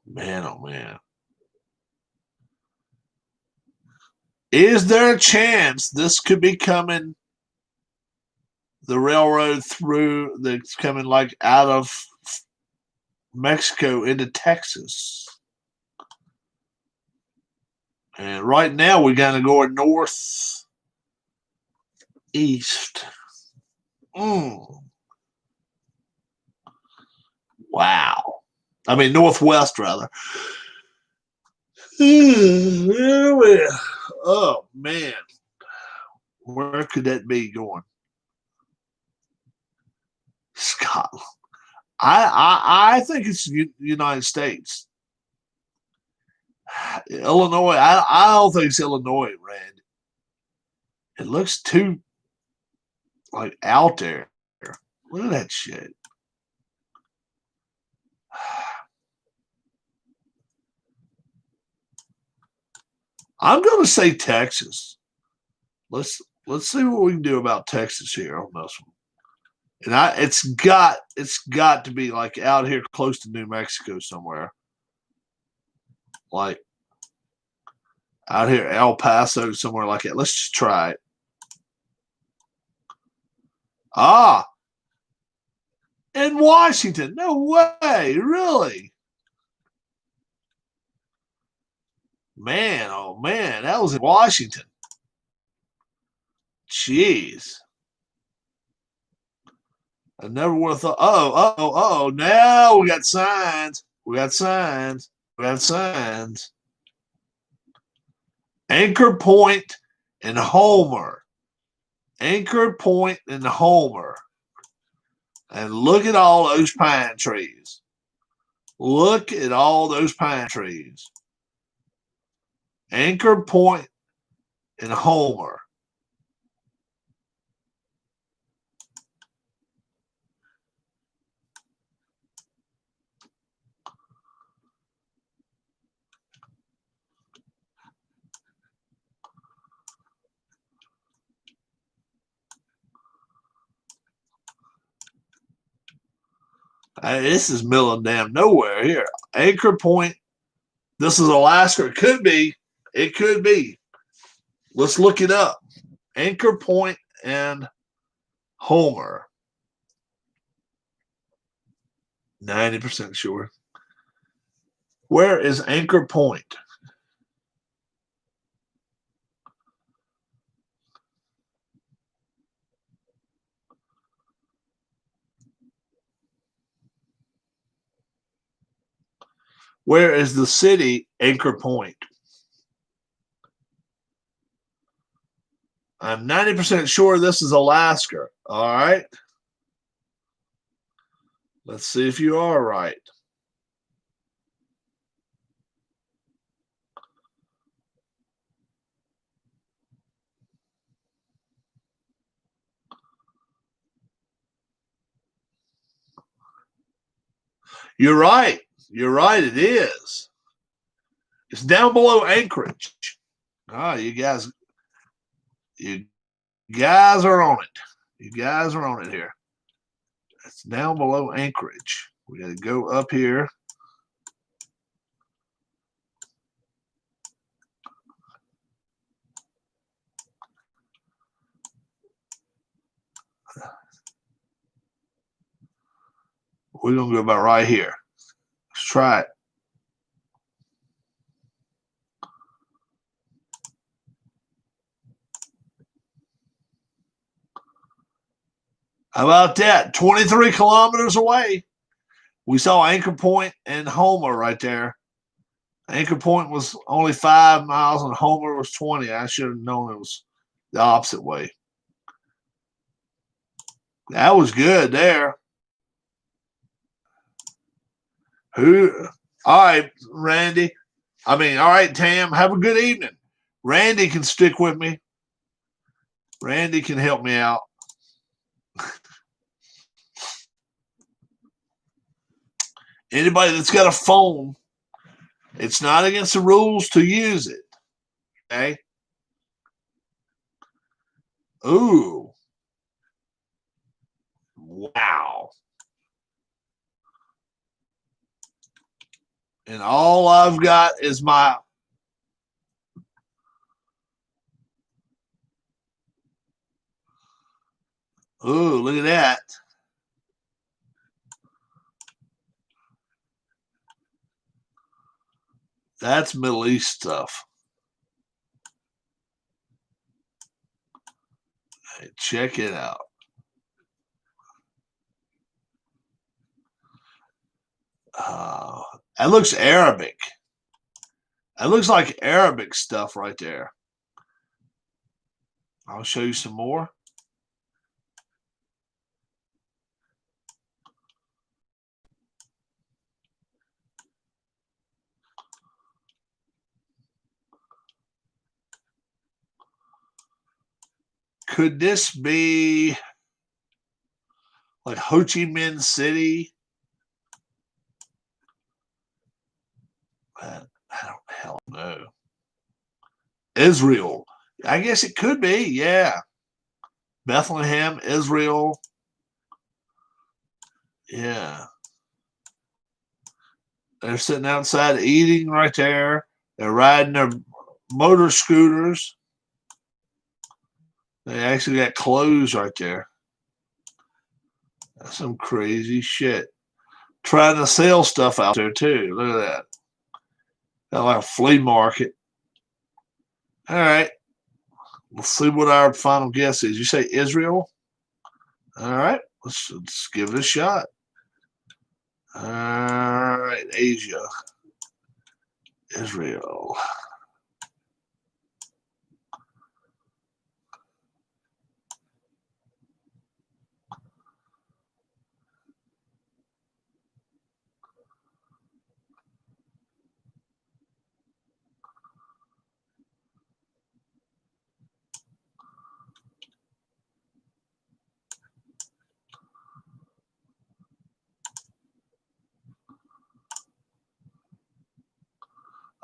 Man, oh man. Is there a chance this could be coming the railroad through that's coming like out of Mexico into Texas? And right now we're going to go north east. Wow. I mean northwest rather. Oh man. Where could that be going? Scotland. I think it's United States. Illinois. I don't think it's Illinois, Rand. It looks too like out there. Look at that shit. I'm going to say Texas. Let's see what we can do about Texas here on this one. And it's got to be like out here close to New Mexico somewhere. Like out here, El Paso, somewhere like that. Let's just try it. In Washington. No way. Really? Man, oh man, that was in Washington. Jeez. I never would have thought. Oh. Now we got signs. Anchor Point and Homer. Anchor Point and Homer. And look at all those pine trees. Look at all those pine trees. Anchor Point and Homer. This is middle of damn nowhere here. Anchor Point. This is Alaska. It could be. It could be. Let's look it up. Anchor Point and Homer. 90% sure. Where is Anchor Point? Where is the city Anchor Point? I'm 90% sure this is Alaska. All right. Let's see if you are right. You're right. You're right. It is. It's down below Anchorage. Ah, you guys are on it. You guys are on it here. It's down below Anchorage. We got to go up here. We're going to go about right here. Let's try it. How about that? 23 kilometers away. We saw Anchor Point and Homer right there. Anchor Point was only 5 miles and Homer was 20. I should have known it was the opposite way. That was good there. All right, Randy. All right, Tam. Have a good evening. Randy can stick with me. Randy can help me out. Anybody that's got a phone, it's not against the rules to use it. Okay? Ooh. Wow. And all I've got is my ooh, look at that. That's Middle East stuff. Hey, check it out. That looks Arabic. That looks like Arabic stuff right there. I'll show you some more. Could this be like Ho Chi Minh City? I don't hell know. Israel. I guess it could be, yeah. Bethlehem, Israel. Yeah. They're sitting outside eating right there. They're riding their motor scooters. They actually got clothes right there. That's some crazy shit. Trying to sell stuff out there too. Look at that. Got like a flea market. All right. Let's see what our final guess is. You say Israel? All right. Let's give it a shot. All right. Asia. Israel.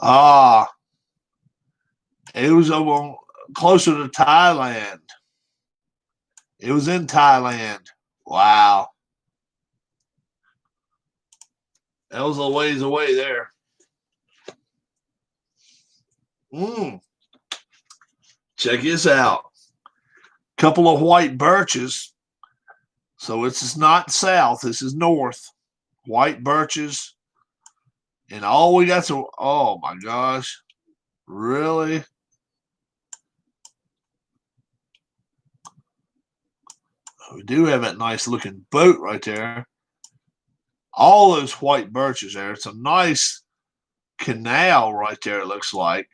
Ah, it was over closer to Thailand. It was in Thailand. Wow. That was a ways away there. Check this out. Couple of white birches. So this is not south. This is north. White birches. And all we got to, oh my gosh. Really? We do have that nice looking boat right there. All those white birches there. It's a nice canal right there, it looks like.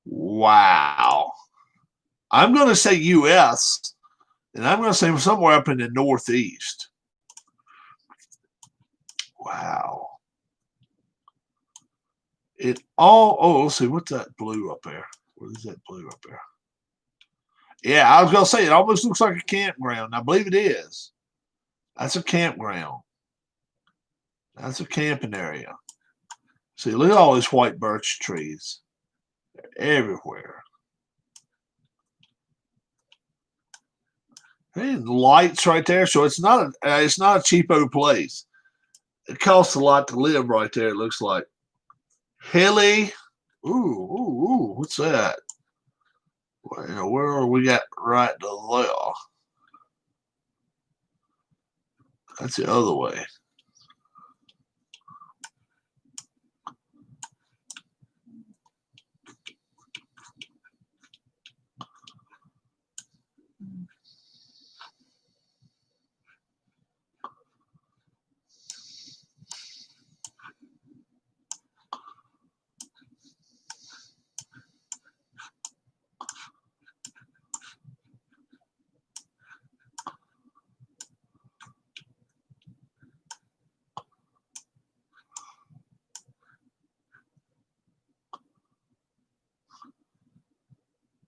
Wow. I'm going to say U.S., and I'm going to say somewhere up in the Northeast. Wow. Let's see, what's that blue up there? What is that blue up there? Yeah, I was going to say, it almost looks like a campground. I believe it is. That's a campground. That's a camping area. See, look at all these white birch trees. They're everywhere. And lights right there. So it's not a cheapo place. It costs a lot to live right there, it looks like. Hilly. Ooh, what's that? Where are we at right there? That's the other way.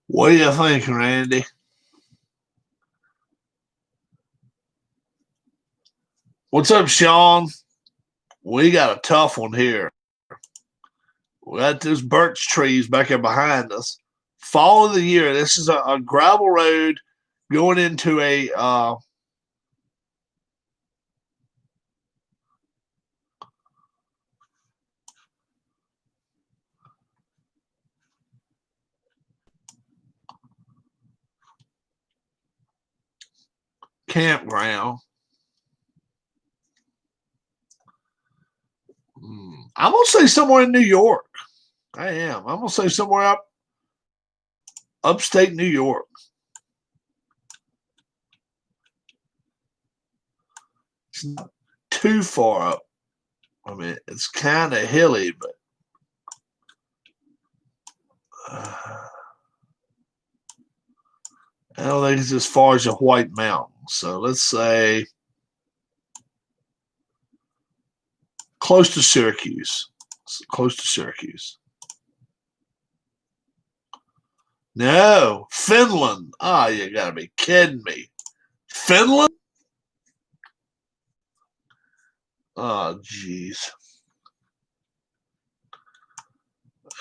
What do you think, Randy? What's up, Sean? We got a tough one here. We got those birch trees back here behind us. Fall of the year. This is a gravel road going into a campground. I'm going to say somewhere in New York. I am. I'm going to say somewhere upstate New York. It's not too far up. I mean, it's kind of hilly, but I don't think it's as far as the White Mountains. So let's say close to Syracuse. Close to Syracuse. No, Finland. Oh, you got to be kidding me. Finland? Oh, jeez.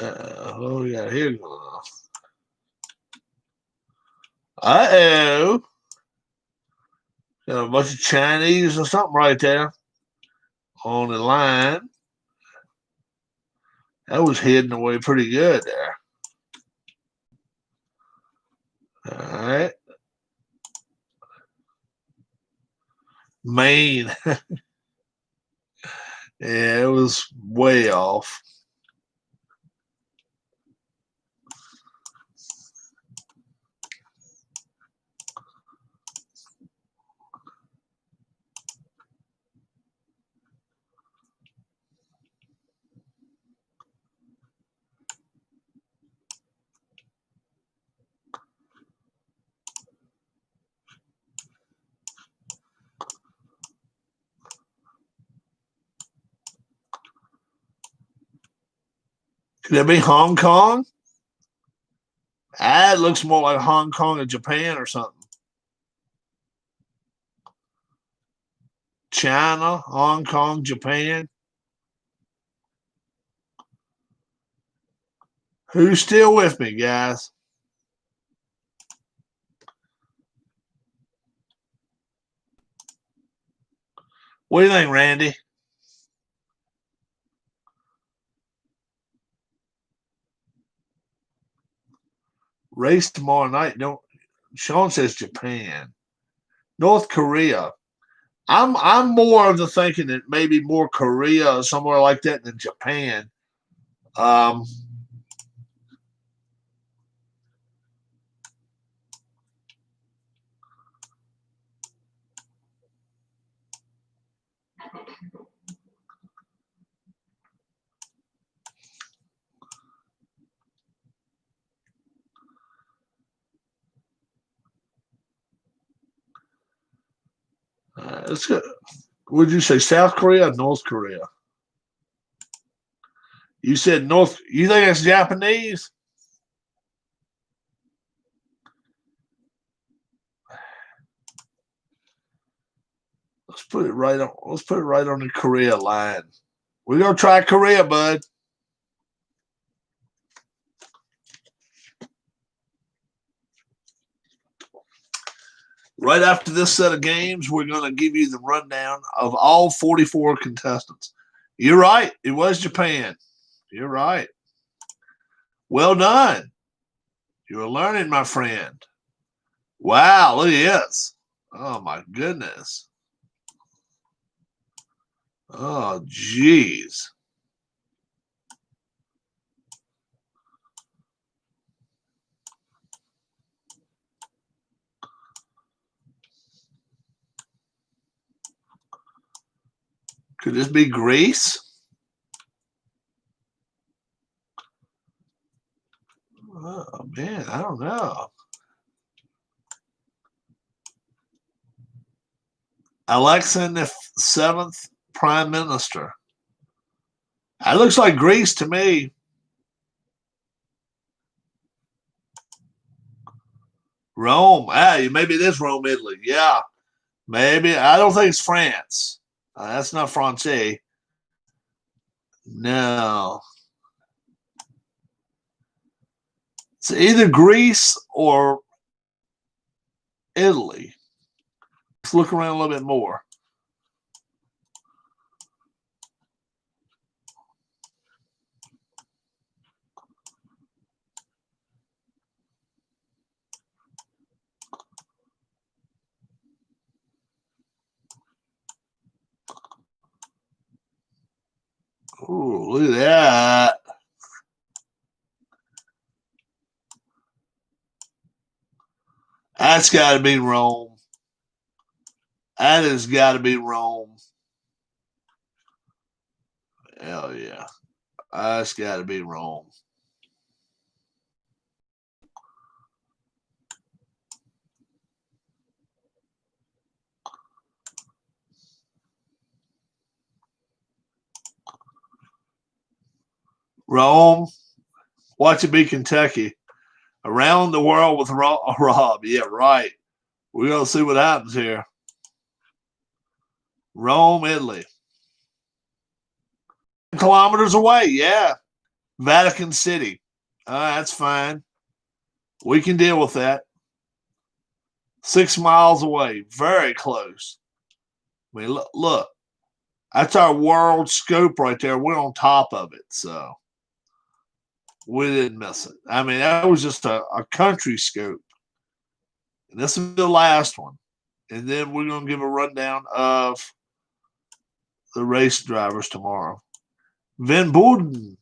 What we got here going on? Uh-oh. Got a bunch of Chinese or something right there on the line. That was hidden away pretty good there. All right. Maine. Yeah, it was way off. Could that be Hong Kong? It looks more like Hong Kong or Japan or something. China, Hong Kong, Japan. Who's still with me, guys? What do you think, Randy? Race tomorrow night. Don't. Sean says Japan, North Korea. I'm more of the thinking that maybe more Korea or somewhere like that than Japan. Um, it's good. Would you say South Korea or North Korea? You said North. You think it's Japanese? Let's put it right on. Let's put it right on the Korea line. We're gonna try Korea, bud. Right after this set of games, we're going to give you the rundown of all 44 contestants. You're right. It was Japan. You're right. Well done. You're learning, my friend. Wow, look at this. Oh, my goodness. Oh, jeez. Could this be Greece? Oh, man, I don't know. Alexa the seventh prime minister. That looks like Greece to me. Rome. Maybe it is Rome, Italy. Yeah, maybe. I don't think it's France. That's not Francais. No. It's either Greece or Italy. Let's look around a little bit more. Ooh, look at that. That's got to be Rome. That has got to be Rome. Hell yeah. That's got to be Rome. Rome. Watch it be Kentucky. Around the world with Rob. Yeah, right. We're going to see what happens here. Rome, Italy. Kilometers away. Yeah. Vatican City. That's fine. We can deal with that. 6 miles away. Very close. I mean, look. That's our world scope right there. We're on top of it. So we didn't miss it. I mean, that was just a country scope. And this is the last one. And then we're going to give a rundown of the race drivers tomorrow. Van Borden.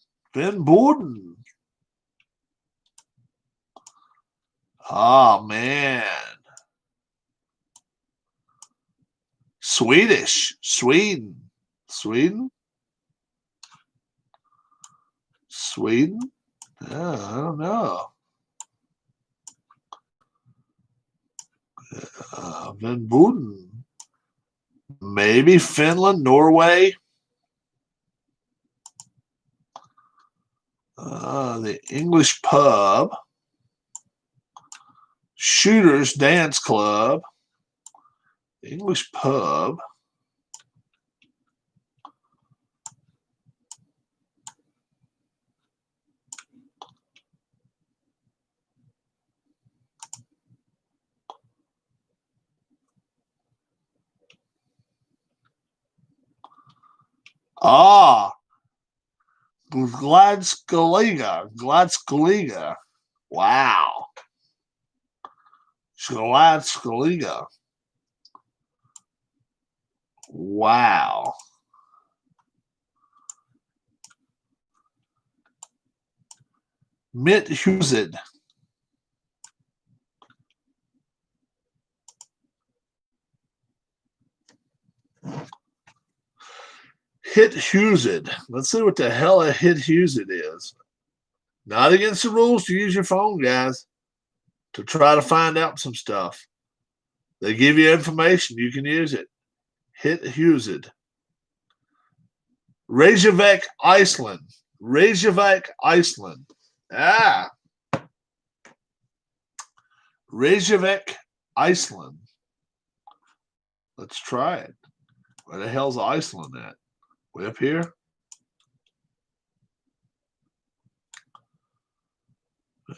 Oh, man. Sweden. I don't know. Van Buden. Maybe Finland, Norway. The English pub. Shooters Dance Club. English pub. Ah, Gladskaliga. Wow. Gladskaliga. Wow. Mitt Huzid. Hit Huzid. Let's see what the hell a hit Huzid is. Not against the rules to use your phone, guys, to try to find out some stuff. They give you information. You can use it. Hit Huzid. Reykjavik, Iceland. Reykjavik, Iceland. Ah. Reykjavik, Iceland. Let's try it. Where the hell's Iceland at? Way up here?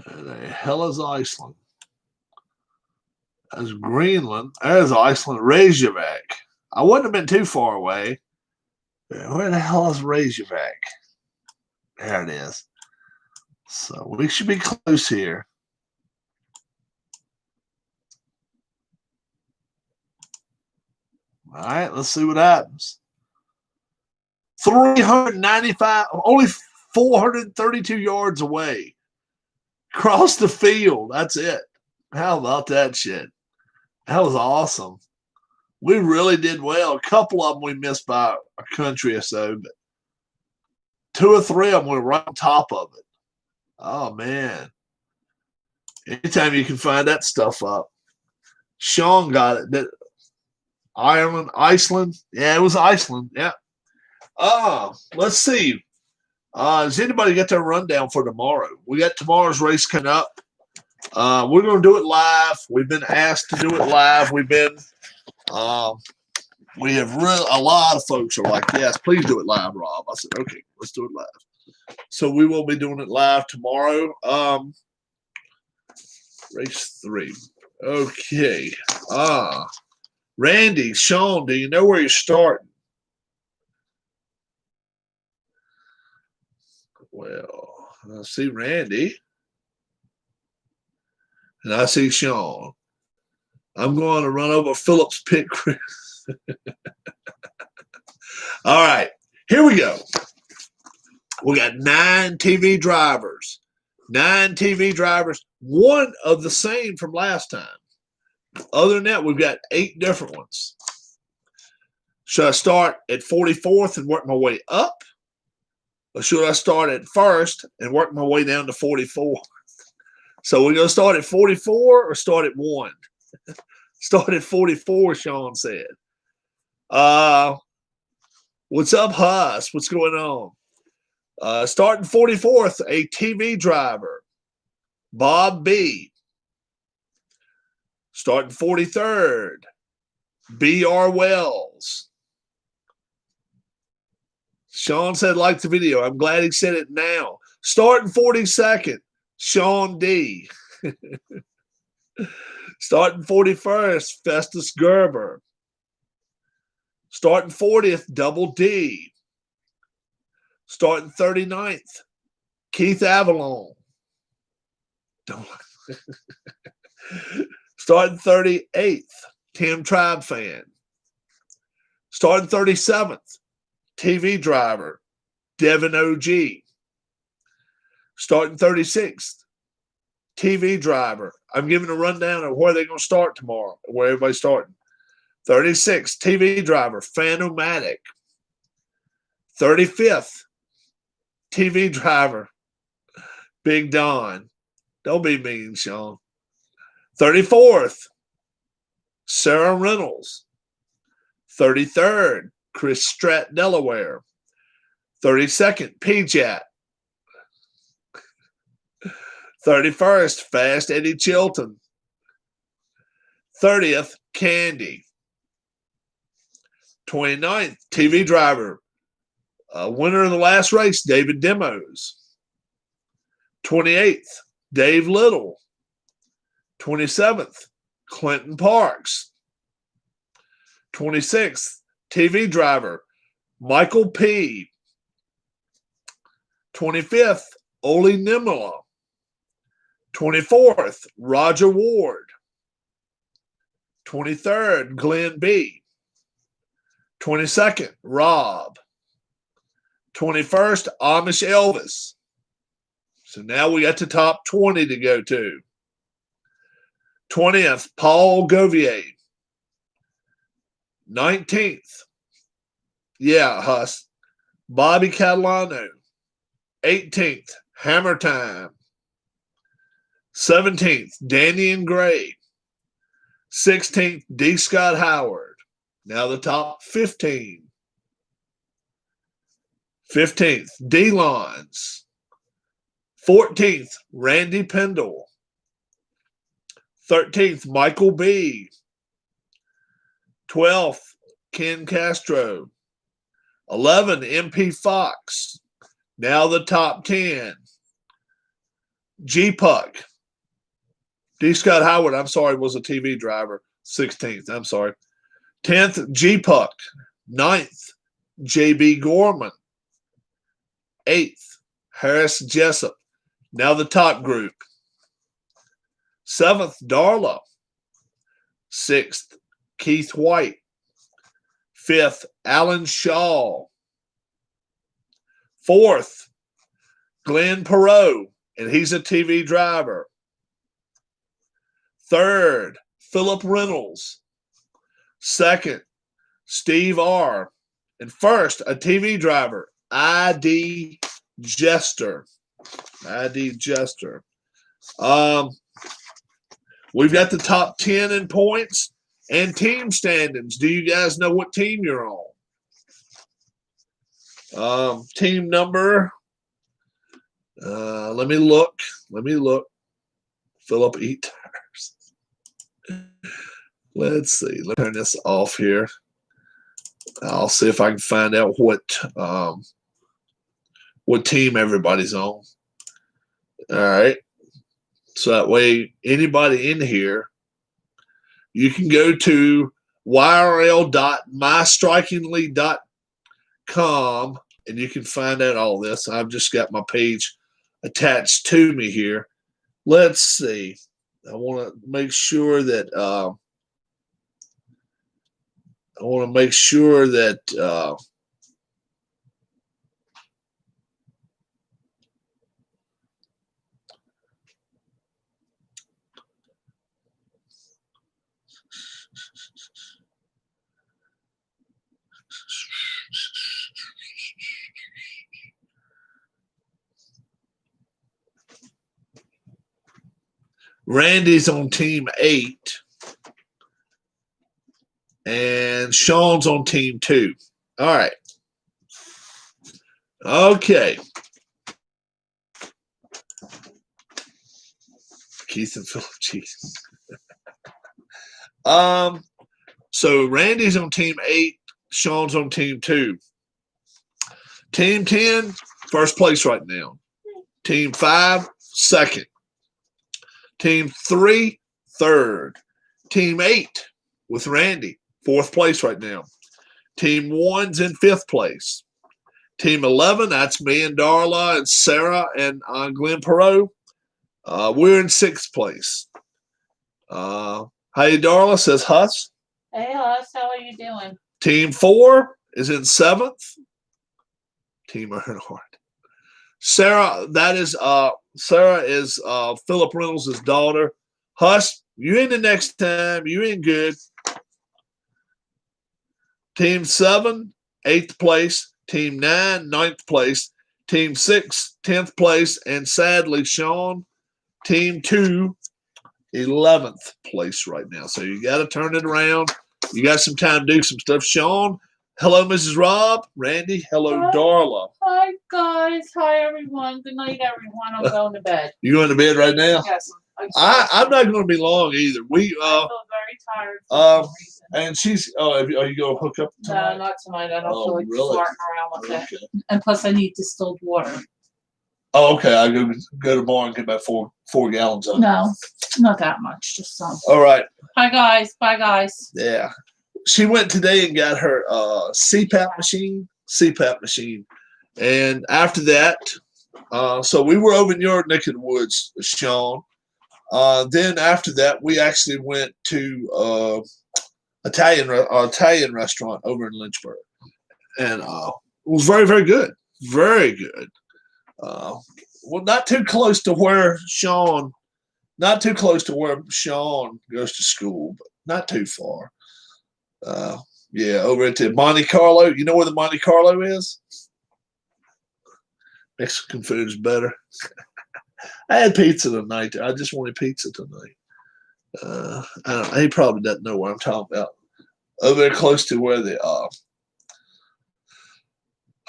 Where the hell is Iceland? That's Greenland. There's Iceland. Reykjavik. I wouldn't have been too far away. Where the hell is Reykjavik? There it is. So we should be close here. All right, let's see what happens. 395, only 432 yards away. Across the field. That's it. How about that shit? That was awesome. We really did well. A couple of them we missed by a country or so, but 2 or 3 of them were right on top of it. Oh, man. Anytime you can find that stuff up. Sean got it. Iceland. Yeah, it was Iceland. Yeah. Let's see. Does anybody get their rundown for tomorrow? We got tomorrow's race coming up. We're going to do it live. We've been asked to do it live. We have a lot of folks are like, yes, please do it live, Rob. I said, okay, let's do it live. So we will be doing it live tomorrow. Race 3. Okay. Randy, Sean, do you know where you're starting? Well, I see Randy. And I see Sean. I'm going to run over Phillips Pit Creek. All right, here we go. We got 9 TV drivers. 9 TV drivers, one of the same from last time. Other than that, we've got 8 different ones. Should I start at 44th and work my way up? Or should I start at first and work my way down to 44? So we're going to start at 44 or start at 1? Start at 44, Sean said. What's up, Huss? What's going on? Starting 44th, a TV driver, Bob B. Starting 43rd, B.R. Wells. Sean said, like the video. I'm glad he said it now. Starting 42nd, Sean D. Starting 41st, Festus Gerber. Starting 40th, Double D. Starting 39th, Keith Avalon. Starting 38th, Tim Tribe Fan. Starting 37th, TV driver, Devin OG. Starting 36th, TV driver. I'm giving a rundown of where they're going to start tomorrow, where everybody's starting. 36th, TV driver, Fanomatic. 35th, TV driver, Big Don. Don't be mean, Sean. 34th, Sarah Reynolds. 33rd, Chris Stratt, Delaware. 32nd, PJAT. 31st, Fast Eddie Chilton. 30th, Candy. 29th, TV driver, winner of the last race, David Demos. 28th, Dave Little. 27th, Clinton Parks. 26th, TV driver, Michael P. 25th, Oli Nimala. 24th, Roger Ward. 23rd, Glenn B. 22nd, Rob. 21st, Amish Elvis. So now we got the top 20 to go to. 20th, Paul Govier. 19th, Huss, Bobby Catalano. 18th, Hammer Time. 17th, Danny and Gray. 16th, D. Scott Howard. Now the top 15. 15th, D-Lons. 14th, Randy Pendle. 13th, Michael B. 12th, Ken Castro. 11, MP Fox. Now the top 10. G-Puck. D. Scott Howard, I'm sorry, was a TV driver. 16th, I'm sorry. 10th, G-Puck. 9th, J.B. Gorman. 8th, Harris Jessup. Now the top group. 7th, Darla. 6th, Keith White. 5th, Alan Shaw. 4th, Glenn Perot, and he's a TV driver. 3rd, Philip Reynolds. 2nd, Steve R. And 1st, a TV driver, I.D. Jester. I.D. Jester. We've got the top 10 in points and team standings. Do you guys know what team you're on? Team number, let me look. Fill up 8 tires. Let's see. Let's turn this off here. I'll see if I can find out what team everybody's on. All right. So that way, anybody in here, you can go to yrl.mystrikingly.com and you can find out all this. I've just got my page attached to me here. Let's see. I want to make sure that Randy's on team 8 and Sean's on team 2. All right. Okay. Keith and Philip, jeez. So Randy's on team 8, Sean's on team 2. Team 10, first place right now. Team 5, second. Team 3, third. Team 8 with Randy, fourth place right now. Team 1's in 5th place. Team 11, that's me and Darla and Sarah and Glenn Perot. We're in 6th place. Hey, Darla, says Huss. Hey, Huss, how are you doing? Team 4 is in 7th. Team Earnhardt. Sarah, Sarah is Philip Reynolds' daughter. Huss, you in the next time. You in good. Team 7, 8th place. Team 9, 9th place. Team 6, 10th place. And sadly, Sean, Team 2, 11th place right now. So you got to turn it around. You got some time to do some stuff. Sean, hello, Mrs. Rob. Randy, hello, Hi. Darla. Hi, guys. Hi, everyone. Good night, everyone. I'm going to bed. You going to bed right now? Yes. I'm not going to be long either. I feel very tired for some reason. And she's. Are you going to hook up tonight? No, not tonight. I don't feel like really? farting around with it. And plus, I need distilled water. Oh, okay. I go tomorrow and get about four gallons of it. No, not that much. Just some. All right. Hi, guys. Bye, guys. Yeah. She went today and got her CPAP machine CPAP machine. And after that, so we were over in your neck of the woods, Sean. Then after that, we actually went to Italian restaurant over in Lynchburg, and it was very, very good, very good. Well, not too close to where Sean goes to school, but not too far. Yeah, over at the Monte Carlo. You know where the Monte Carlo is? Mexican food is better. I had pizza tonight. I just wanted pizza tonight. He probably doesn't know what I'm talking about. Over there close to where they are.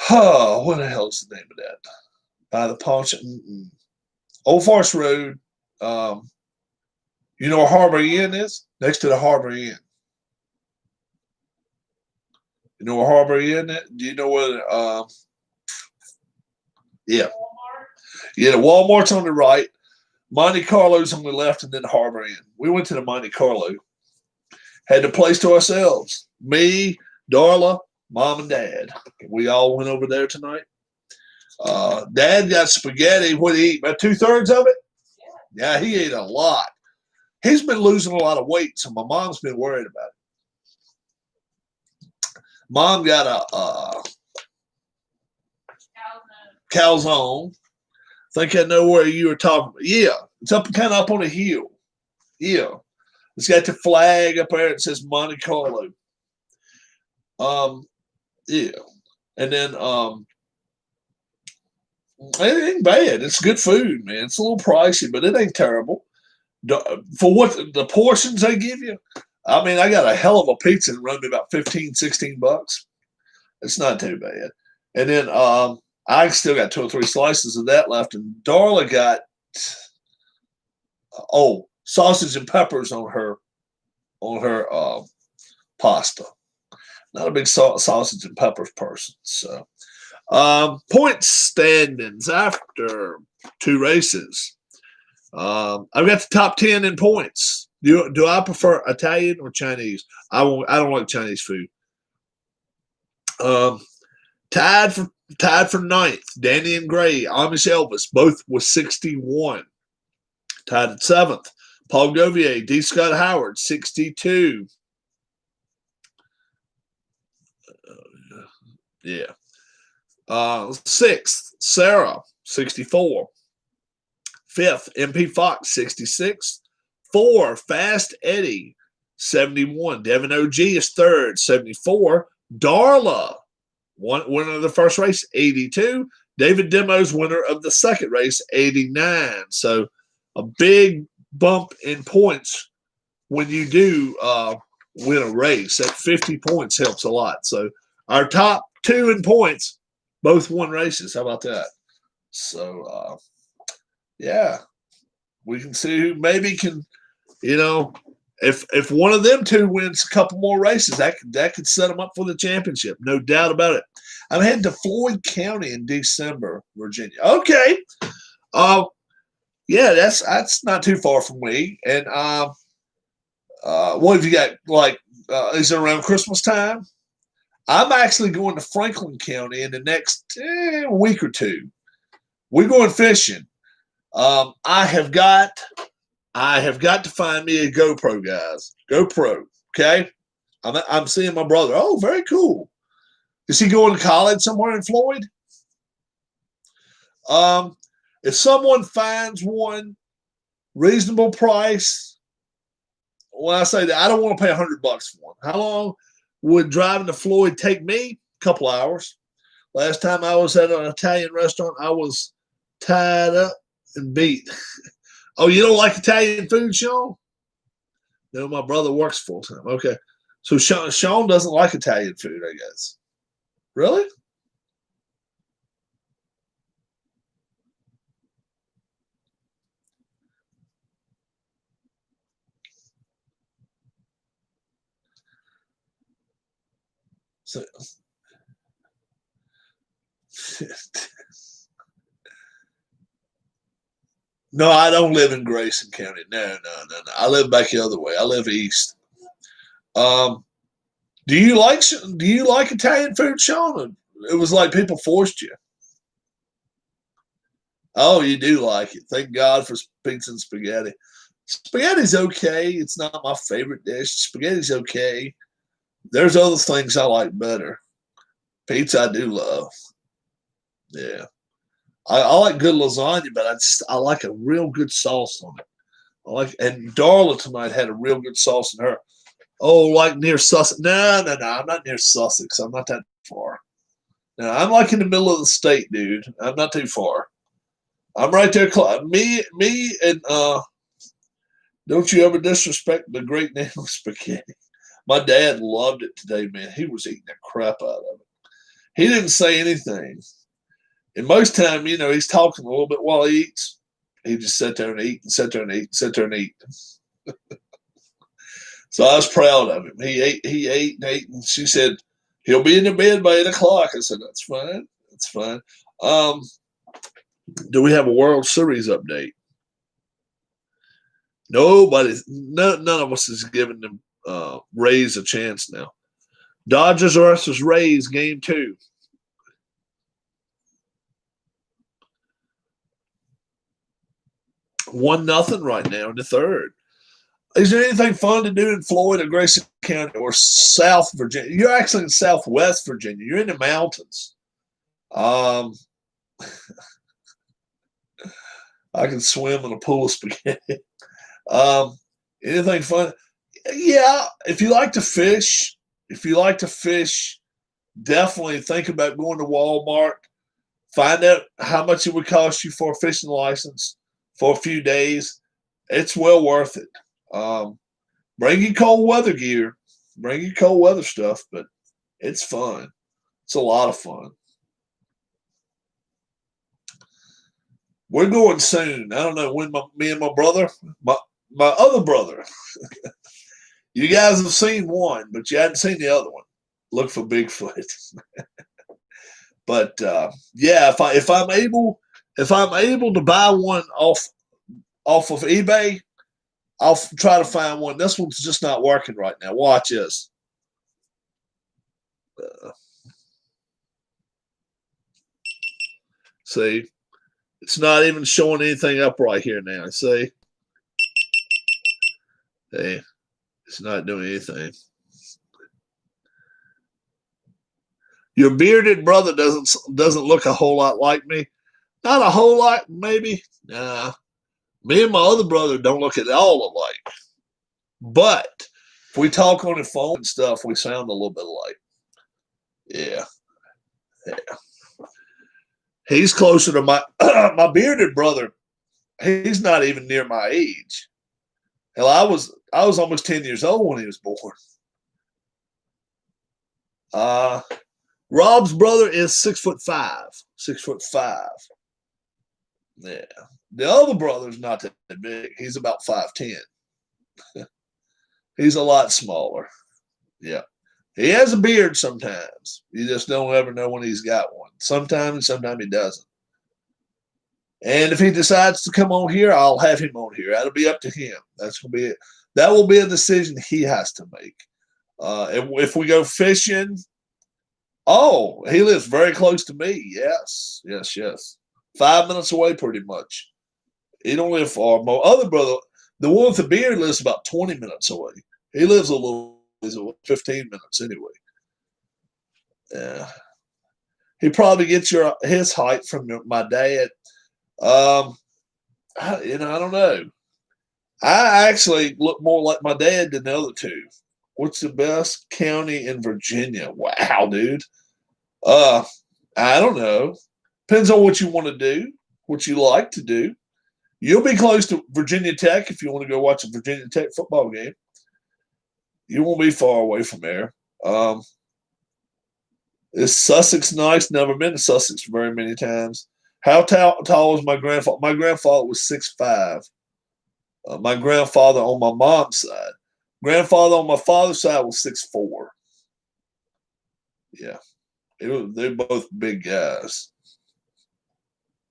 Oh, what the hell is the name of that? By the Poncha. Old Forest Road. You know where Harbor Inn is? Next to the Harbor Inn. You know where Harbor Inn is? Do you know where? Yeah. Yeah, the Walmart's on the right. Monte Carlo's on the left, and then Harbor Inn. We went to the Monte Carlo. Had the place to ourselves. Me, Darla, Mom, and Dad. We all went over there tonight. Dad got spaghetti. What did he eat? About 2/3 of it? Yeah, he ate a lot. He's been losing a lot of weight, so my mom's been worried about it. Mom got a calzone. Think I know where you were talking about. Yeah, it's kind of up on a hill. Yeah, it's got the flag up there. It says Monte Carlo. Yeah, and then it ain't bad. It's good food, man. It's a little pricey, but it ain't terrible. For what the portions they give you, I mean, I got a hell of a pizza and run me about $15-$16. It's not too bad. And then I still got 2 or 3 slices of that left, and Darla got sausage and peppers on her pasta. Not a big sausage and peppers person. So point standings after 2 races. I've got the top 10 in points. Do I prefer Italian or Chinese? I don't like Chinese food. Tied for 9th, Danny and Gray, Amish Elvis, both with 61. Tied at 7th, Paul Govier, D. Scott Howard, 62. Yeah. 6th, Sarah, 64. 5th, MP Fox, 66. 4, Fast Eddie, 71. Devin OG is 3rd, 74. Darla, winner of the first race, 82. David Demos, winner of the second race, 89. So a big bump in points when you do win a race. That 50 points helps a lot. So our top 2 in points both won races. How about that? So, yeah, we can see who maybe can, if one of them 2 wins a couple more races, that could set them up for the championship. No doubt about it. I'm heading to Floyd County in December, Virginia. Okay. Yeah, that's not too far from me. And what have you got? Like, is it around Christmas time? I'm actually going to Franklin County in the next week or 2. We're going fishing. I have got to find me a GoPro, guys. GoPro, okay? I'm seeing my brother. Oh, very cool. Is he going to college somewhere in Floyd? If someone finds one reasonable price, when I say that, I don't want to pay $100 for one. How long would driving to Floyd take me? A couple hours. Last time I was at an Italian restaurant, I was tied up and beat. Oh, you don't like Italian food, Sean? No, my brother works full time. Okay. So Sean doesn't like Italian food, I guess. Really? So, no, I don't live in Grayson County. No. I live back the other way. I live east. Do you like Italian food, Sean? it was like people forced you. Oh, you do like it. Thank God for pizza and spaghetti. Spaghetti's okay. It's not my favorite dish. Spaghetti's okay. There's other things I like better. Pizza I do love. Yeah. I like good lasagna, but I like a real good sauce on it. And Darla tonight had a real good sauce in her. Oh, like near Sussex. No, I'm not near Sussex. I'm not that far. No, I'm like in the middle of the state, dude. I'm not too far. I'm right there. Me, and don't you ever disrespect the great name of spaghetti. My dad loved it today, man. He was eating the crap out of it. He didn't say anything. And most time, he's talking a little bit while he eats. He just sat there and eat and sat there and eat and sat there and eat. So I was proud of him. He ate and ate. And she said, he'll be in the bed by 8 o'clock. I said, that's fine. That's fine. Do we have a World Series update? None of us is giving them Rays a chance now. Dodgers versus Rays, game 2. 1-0 right now in the third. Is there anything fun to do in Florida, Grayson County, or South Virginia? You're actually in Southwest Virginia. You're in the mountains. I can swim in a pool of spaghetti. Anything fun? Yeah, if you like to fish, definitely think about going to Walmart. Find out how much it would cost you for a fishing license for a few days. It's well worth it. Bring your cold weather gear. Bring your cold weather stuff, but it's fun. It's a lot of fun. We're going soon. I don't know when me and my brother, my other brother. You guys have seen one, but you hadn't seen the other one. Look for Bigfoot. But yeah, if I'm able to buy one off of eBay, I'll try to find one. This one's just not working right now. Watch this. See, it's not even showing anything up right here now. See, hey, it's not doing anything. Your bearded brother doesn't look a whole lot like me. Not a whole lot, maybe. Nah. Me and my other brother don't look at all alike. But if we talk on the phone and stuff, we sound a little bit alike. Yeah. He's closer to my my bearded brother. He's not even near my age. Hell, I was almost 10 years old when he was born. Rob's brother is 6'5". 6'5". Yeah. The other brother's not that big. He's about 5'10". He's a lot smaller. Yeah. He has a beard sometimes. You just don't ever know when he's got one. Sometimes he doesn't. And if he decides to come on here, I'll have him on here. That'll be up to him. That will be a decision he has to make. If we go fishing, he lives very close to me. Yes. 5 minutes away, pretty much. He don't live far. My other brother, the one with the beard, lives about 20 minutes away. He lives a little, 15 minutes anyway. Yeah. He probably gets his height from my dad. I don't know. I actually look more like my dad than the other two. What's the best county in Virginia? Wow, dude. I don't know. Depends on what you want to do, what you like to do. You'll be close to Virginia Tech if you want to go watch a Virginia Tech football game. You won't be far away from there. Is Sussex nice? Never been to Sussex very many times. How tall was my grandfather? My grandfather was 6'5". My grandfather on my mom's side. Grandfather on my father's side was 6'4". Yeah. They're both big guys.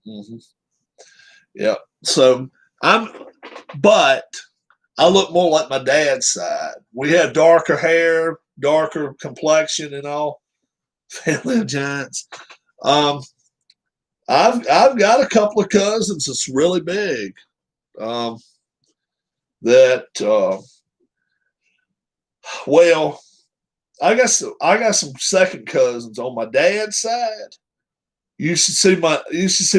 Mm-hmm. Yeah. So but I look more like my dad's side. We have darker hair, darker complexion and all. Family of giants. I've got a couple of cousins that's really big. That well, I got some second cousins on my dad's side. You should see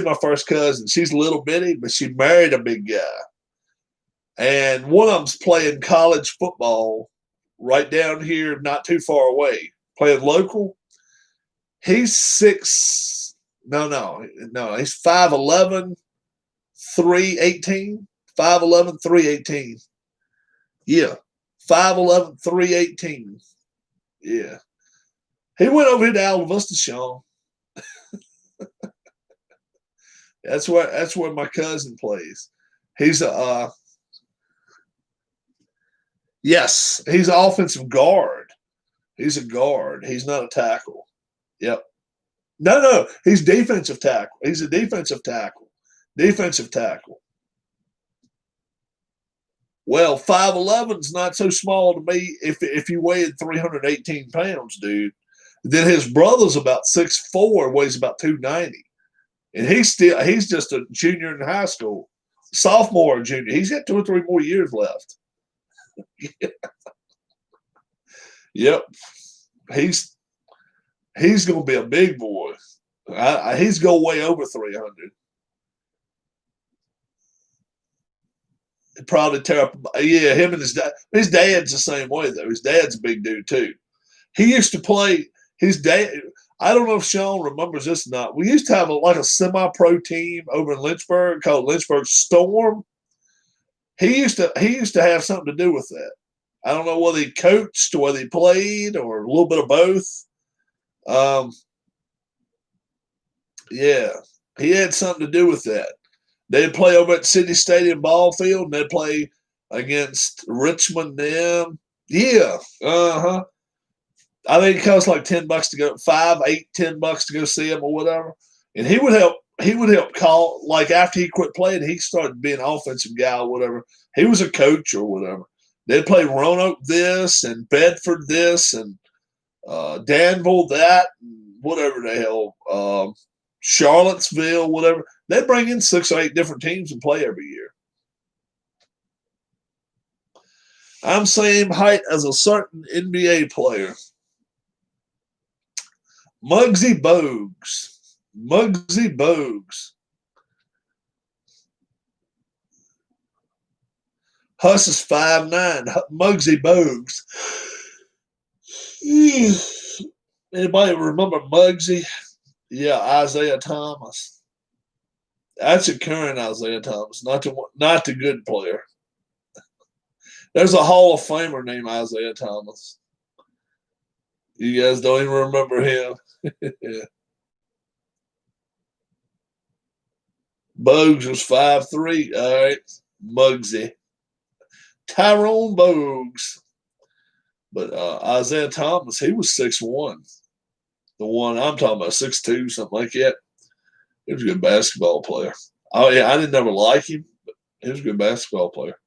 my first cousin. She's a little bitty, but she married a big guy. And one of them's playing college football right down here, not too far away, playing local. He's six. No. He's 5'11", 318. 5'11", 318. Yeah. 5'11", 318. Yeah. He went over here to Alta Vista, Sean. That's where my cousin plays. He's yes, he's an offensive guard. He's a guard. He's not a tackle. Yep. No, he's defensive tackle. He's a defensive tackle. Defensive tackle. Well, 5'11's not so small to me if you weighed 318 pounds, dude. Then his brother's about 6'4", weighs about 290. And he's just a junior in high school. Sophomore or junior. He's got 2 or 3 more years left. Yep. He's gonna be a big boy. He's going way over 300. Probably tear up. Yeah, him and his dad. His dad's the same way though. His dad's a big dude too. He used to play. His dad. I don't know if Sean remembers this or not. We used to have a semi-pro team over in Lynchburg called Lynchburg Storm. He used to have something to do with that. I don't know whether he coached or whether he played or a little bit of both. Yeah, he had something to do with that. They'd play over at City Stadium ball field, and they'd play against Richmond. Them, yeah, I think it costs like $10 to go, $5, $8, $10 to go see him or whatever. And he would help. He would help call. Like after he quit playing, he started being an offensive guy or whatever. He was a coach or whatever. They'd play Roanoke this and Bedford this and Danville that, and whatever the hell, Charlottesville, whatever. They bring in 6 or 8 different teams and play every year. I'm same height as a certain NBA player. Muggsy Bogues. Muggsy Bogues. Huss is 5'9". Muggsy Bogues. Anybody remember Muggsy? Yeah, Isaiah Thomas. That's a current Isaiah Thomas, not the good player. There's a Hall of Famer named Isaiah Thomas. You guys don't even remember him. Bogues was 5'3". All right, Muggsy. Tyrone Bogues. But Isaiah Thomas, he was 6'1". The one I'm talking about, 6'2", something like that. He was a good basketball player. Oh, yeah, I didn't never like him, but he was a good basketball player.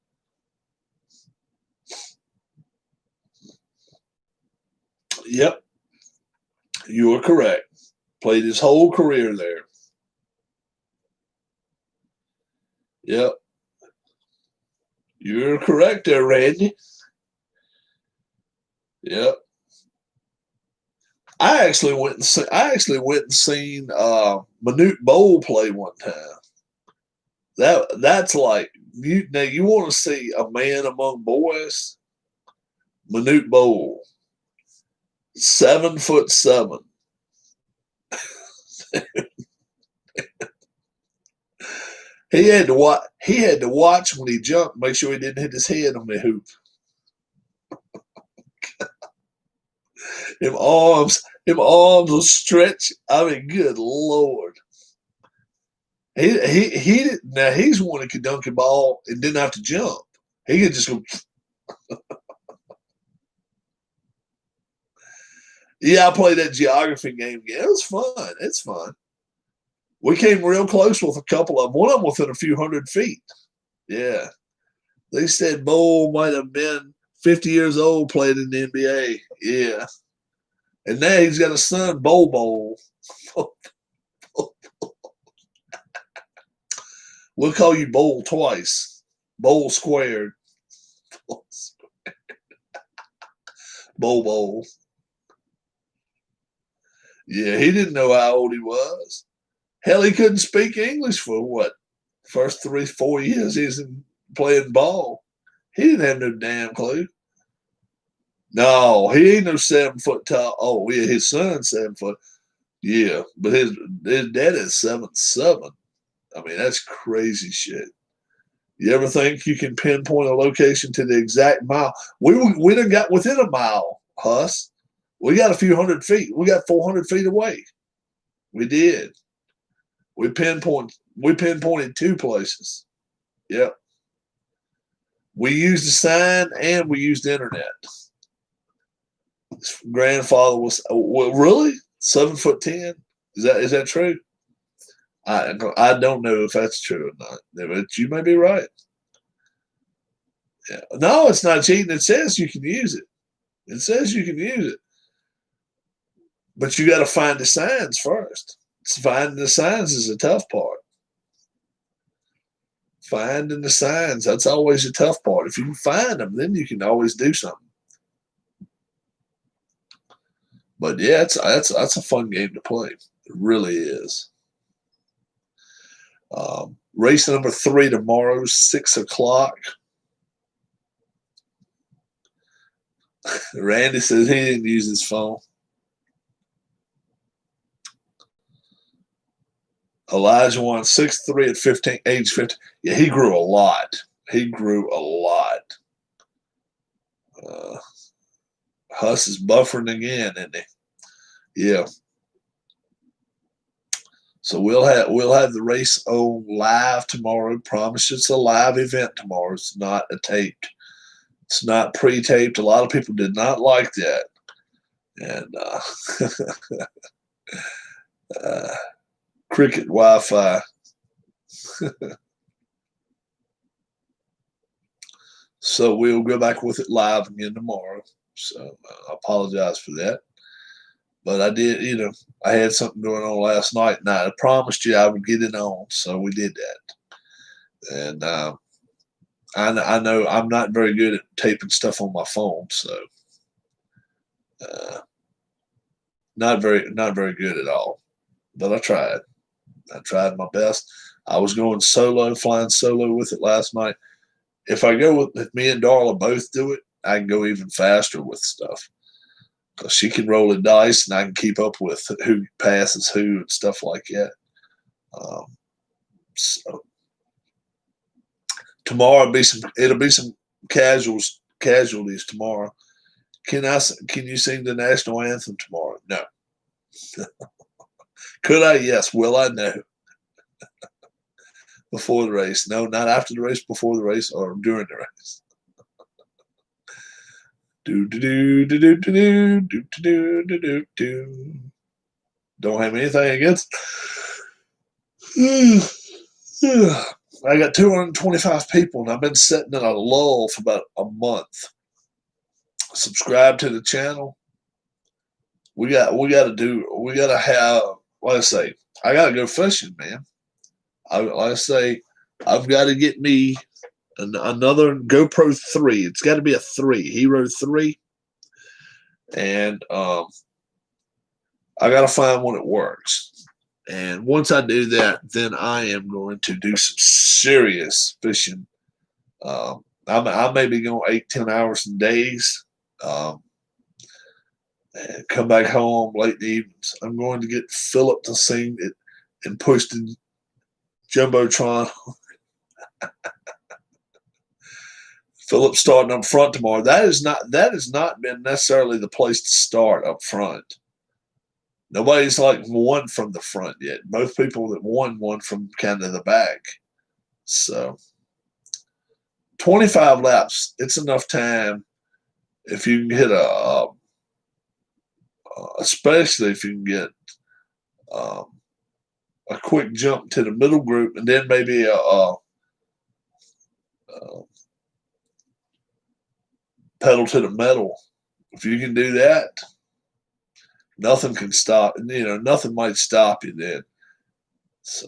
Yep. You are correct. Played his whole career there. Yep. You're correct there, Randy. Yep. I actually went and seen Manute Bowl play one time. That's like you want to see a man among boys. Manute Bowl, 7'7". He had to watch when he jumped, make sure he didn't hit his head on the hoop. Him arms will stretch. I mean, good Lord. He's one that could dunk the ball and didn't have to jump. He could just go. Yeah, I played that geography game. Yeah, it was fun. It's fun. We came real close with a couple of them. One of them within a few hundred feet. Yeah. They said Bowl might have been 50 years old, played in the NBA. Yeah. And now he's got a son, Bowl. We'll call you Bowl twice. Bowl squared. Bowl. Yeah, he didn't know how old he was. Hell, he couldn't speak English for what? First 3-4 years he's playing ball. He didn't have no damn clue. No, he ain't no 7 foot tall. Oh, yeah, his son's 7 foot. Yeah, but his dad is 7'7". I mean, that's crazy shit. You ever think you can pinpoint a location to the exact mile? We done got within a mile, Huss. We got a few hundred feet. We got 400 feet away. We did. We pinpointed 2 places. Yep. We used the sign and we used the internet. His grandfather was really 7'10". Is that true? I don't know if that's true or not, but you may be right. Yeah. No, it's not cheating. It says you can use it. It says you can use it, but you got to find the signs first. Finding the signs is the tough part. Finding the signs, that's always the tough part. If you can find them, then you can always do something. But yeah, that's a fun game to play. It really is. Race number 3 tomorrow, 6 o'clock. Randy says he didn't use his phone. Elijah won 6'3" at 15, age 15. Yeah, he grew a lot. Huss is buffering again, isn't he? Yeah. So we'll have the race on live tomorrow. Promise it's a live event tomorrow. It's not a taped. It's not pre-taped. A lot of people did not like that, and cricket Wi-Fi. So we'll go back with it live again tomorrow. So I apologize for that. But I did, I had something going on last night, and I promised you I would get it on. So we did that. And I know I'm not very good at taping stuff on my phone, so not very good at all. But I tried. I tried my best. I was going solo, flying solo with it last night. If me and Darla both do it, I can go even faster with stuff. Because she can roll the dice, and I can keep up with who passes who and stuff like that. So tomorrow it'll be some casualties tomorrow. Can you sing the national anthem tomorrow? No. Could I? Yes. Will I? No. Before the race? No, not after the race. Before the race or during the race. Don't have anything against. I got 225 people, and I've been sitting in a lull for about a month. Subscribe to the channel. We got to have. Like I say, I got to go fishing, man. Like I say, I've got to get me another GoPro 3. It's got to be a 3, Hero 3, and I got to find one that works. And once I do that, then I am going to do some serious fishing. I may be going 8-10 hours in days, and come back home late in the evenings. I'm going to get Philip to sing it and push the Jumbotron. Philip starting up front tomorrow. That has not been necessarily the place to start up front. Nobody's won from the front yet. Both people that won from kind of the back. So 25 laps, it's enough time if you can hit especially if you can get a quick jump to the middle group, and then maybe a pedal to the metal. If you can do that, Nothing can stop. Nothing might stop you then. So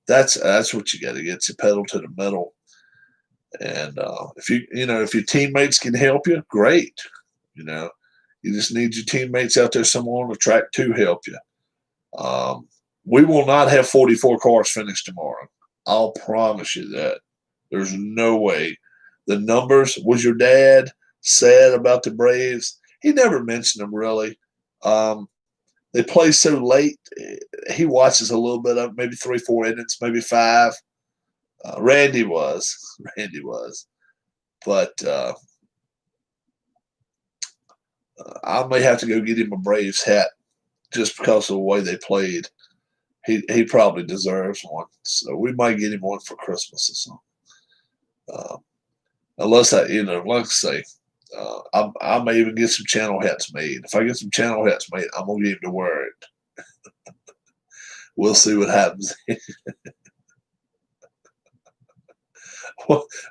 that's what you got to get. Your pedal to the metal. And if your teammates can help you, great. You just need your teammates out there somewhere on the track to help you. We will not have 44 cars finished tomorrow. I'll promise you that. There's no way. The numbers, was your dad sad about the Braves? He never mentioned them really. They play so late. He watches a little bit of maybe 3, 4 innings, maybe 5. Randy was. But I may have to go get him a Braves hat just because of the way they played. He probably deserves one. So we might get him one for Christmas or something. Unless like I say, I may even get some channel hats made. If I get some channel hats made, I'm going to get him to wear it. We'll see what happens.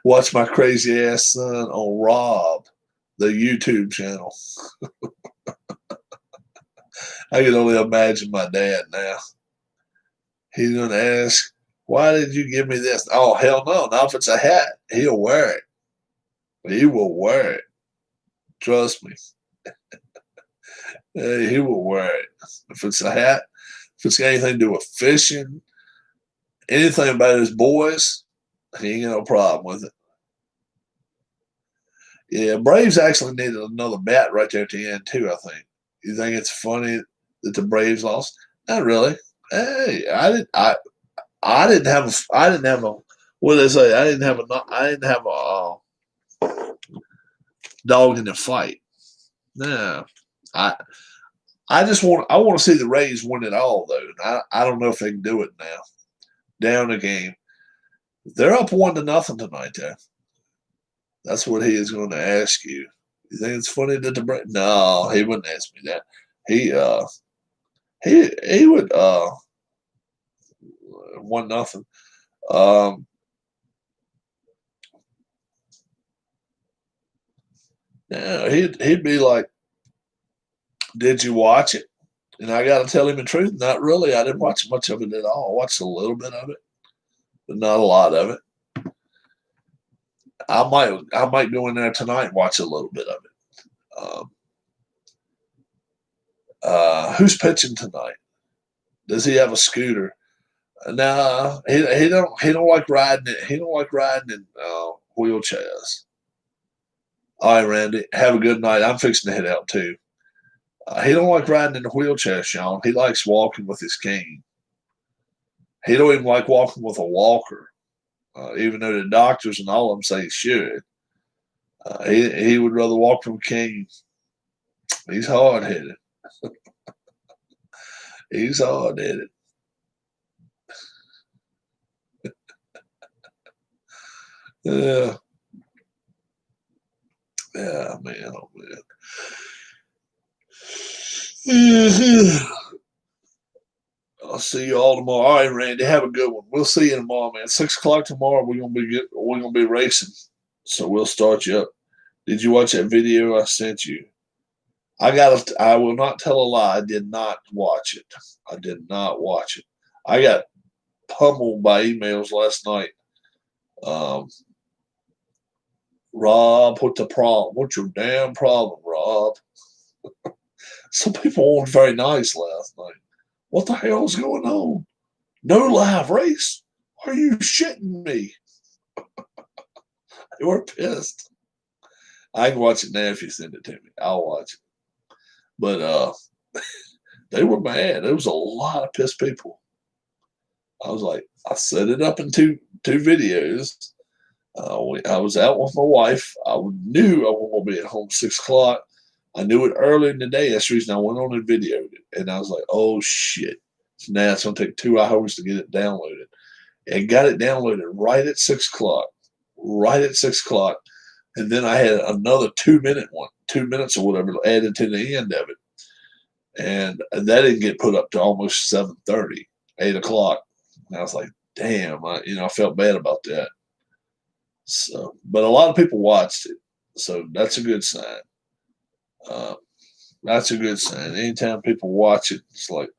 Watch my crazy ass son on Rob, the YouTube channel. I can only imagine my dad now. He's going to ask, why did you give me this? Oh, hell no. Now if it's a hat, he'll wear it. He will wear it. Trust me. He will wear it. If it's a hat, if it's got anything to do with fishing, anything about his boys, he ain't got no problem with it. Yeah, Braves actually needed another bat right there at the end too, I think. You think it's funny that the Braves lost? Not really. Hey, I didn't have a what did they say? I didn't have a dog in the fight. No. I want to see the Rays win it all though. I don't know if they can do it now. Down the game. They're up 1-0 tonight though. That's what he is going to ask you. You think it's funny that the Braves? No, he wouldn't ask me that. He would 1-0. Yeah, he'd be like, did you watch it? And I got to tell him the truth. Not really. I didn't watch much of it at all. I watched a little bit of it, but not a lot of it. I might go in there tonight and watch a little bit of it. Who's pitching tonight? Does he have a scooter? No, he don't like riding it. He don't like riding in wheelchairs. All right, Randy. Have a good night. I'm fixing to head out too. He don't like riding in a wheelchair, Sean. He likes walking with his cane. He don't even like walking with a walker, even though the doctors and all of them say he should. He would rather walk from a cane. He's hard headed. He's hard headed. Yeah. Yeah, man. Oh, man. I'll see you all tomorrow. All right, Randy. Have a good one. We'll see you tomorrow, man. 6:00 tomorrow. We're gonna be racing. So we'll start you up. Did you watch that video I sent you? I will not tell a lie. I did not watch it. I did not watch it. I got pummeled by emails last night. Rob, what's your damn problem, Rob? Some people weren't very nice last night. What the hell is going on? No live race? Are you shitting me? They were pissed. I can watch it now if you send it to me. I'll watch it. But they were mad. There was a lot of pissed people. I was like, I set it up in two videos. I was out with my wife. I knew I was going to be at home 6:00. I knew it early in the day. That's the reason I went on and videoed it. And I was like, oh, shit. So now it's going to take 2 hours to get it downloaded. And got it downloaded right at 6:00. Right at 6:00. And then I had another 2-minute one, 2 minutes or whatever, added to the end of it. And that didn't get put up to almost 7:30, 8 o'clock. And I was like, damn, I felt bad about that. So, but a lot of people watched it. So that's a good sign. That's a good sign. Anytime people watch it, it's like,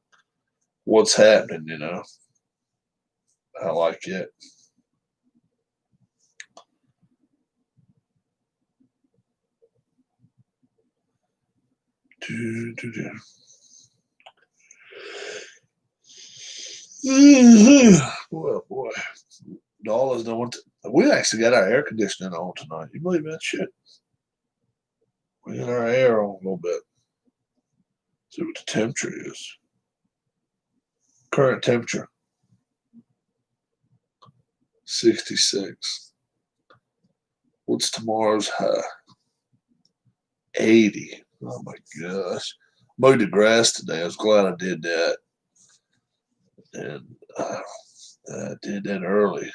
what's happening, you know? I like it. Well, boy, dollars don't want to. We actually got our air conditioning on tonight. You believe that shit? We got our air on a little bit. See what the temperature is. Current temperature 66. What's tomorrow's high? 80. Oh my gosh. Mowed the grass today. I was glad I did that. And I did that early.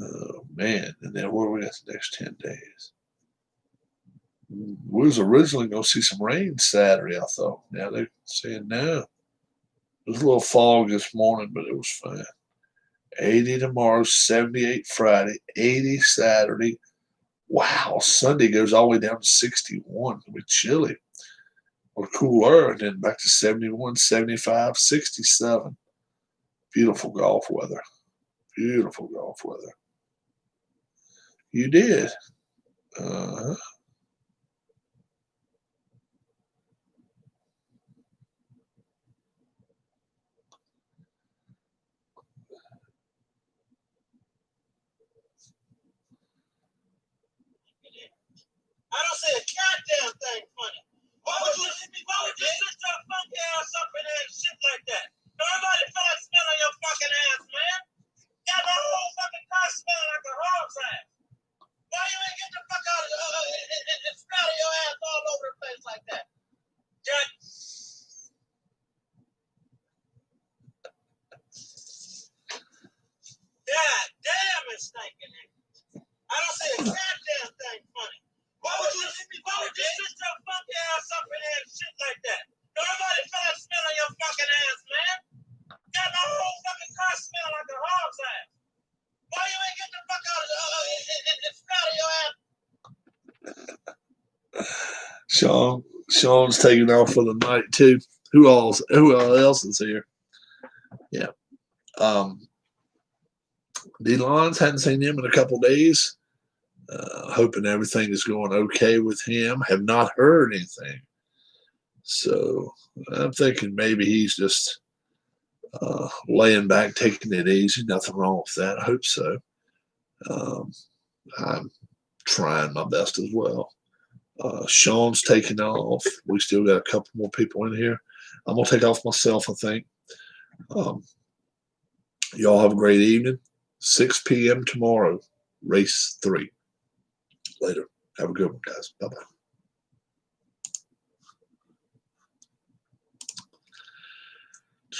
Oh man. And then where are we at the next 10 days? We was originally going to see some rain Saturday, I thought. Now they're saying no. There's a little fog this morning, but it was fine. 80 tomorrow, 78 Friday, 80 Saturday. Wow, Sunday goes all the way down to 61. It'll be chilly or cooler, and then back to 71, 75, 67. Beautiful golf weather. Beautiful golf weather. You did. Uh-huh. I don't say a goddamn thing funny. Why would you sit your funky ass up in there and shit like that? Nobody fucking smell on your fucking ass, man. Got my whole fucking car smelling like a hog's ass. Why you ain't get the fuck out of and smell your ass all over the place like that? God. God damn, it's stinking. I don't say a goddamn thing funny. Why would you sit your funky ass up in there and shit like that? Nobody fucking smell on your fucking ass, man. Got my whole fucking car smelling like a hog's ass. Why you ain't get the fuck out and smell your ass? Sean's taking off for the night too. Who else is here? Yeah. DeLons, hadn't seen him in a couple days. Hoping everything is going okay with him. Have not heard anything. So I'm thinking maybe he's just laying back, taking it easy. Nothing wrong with that. I hope so. I'm trying my best as well. Sean's taking off. We still got a couple more people in here. I'm going to take off myself, I think. Y'all have a great evening. 6 p.m. tomorrow, race 3. Later. Have a good one, guys. Bye-bye.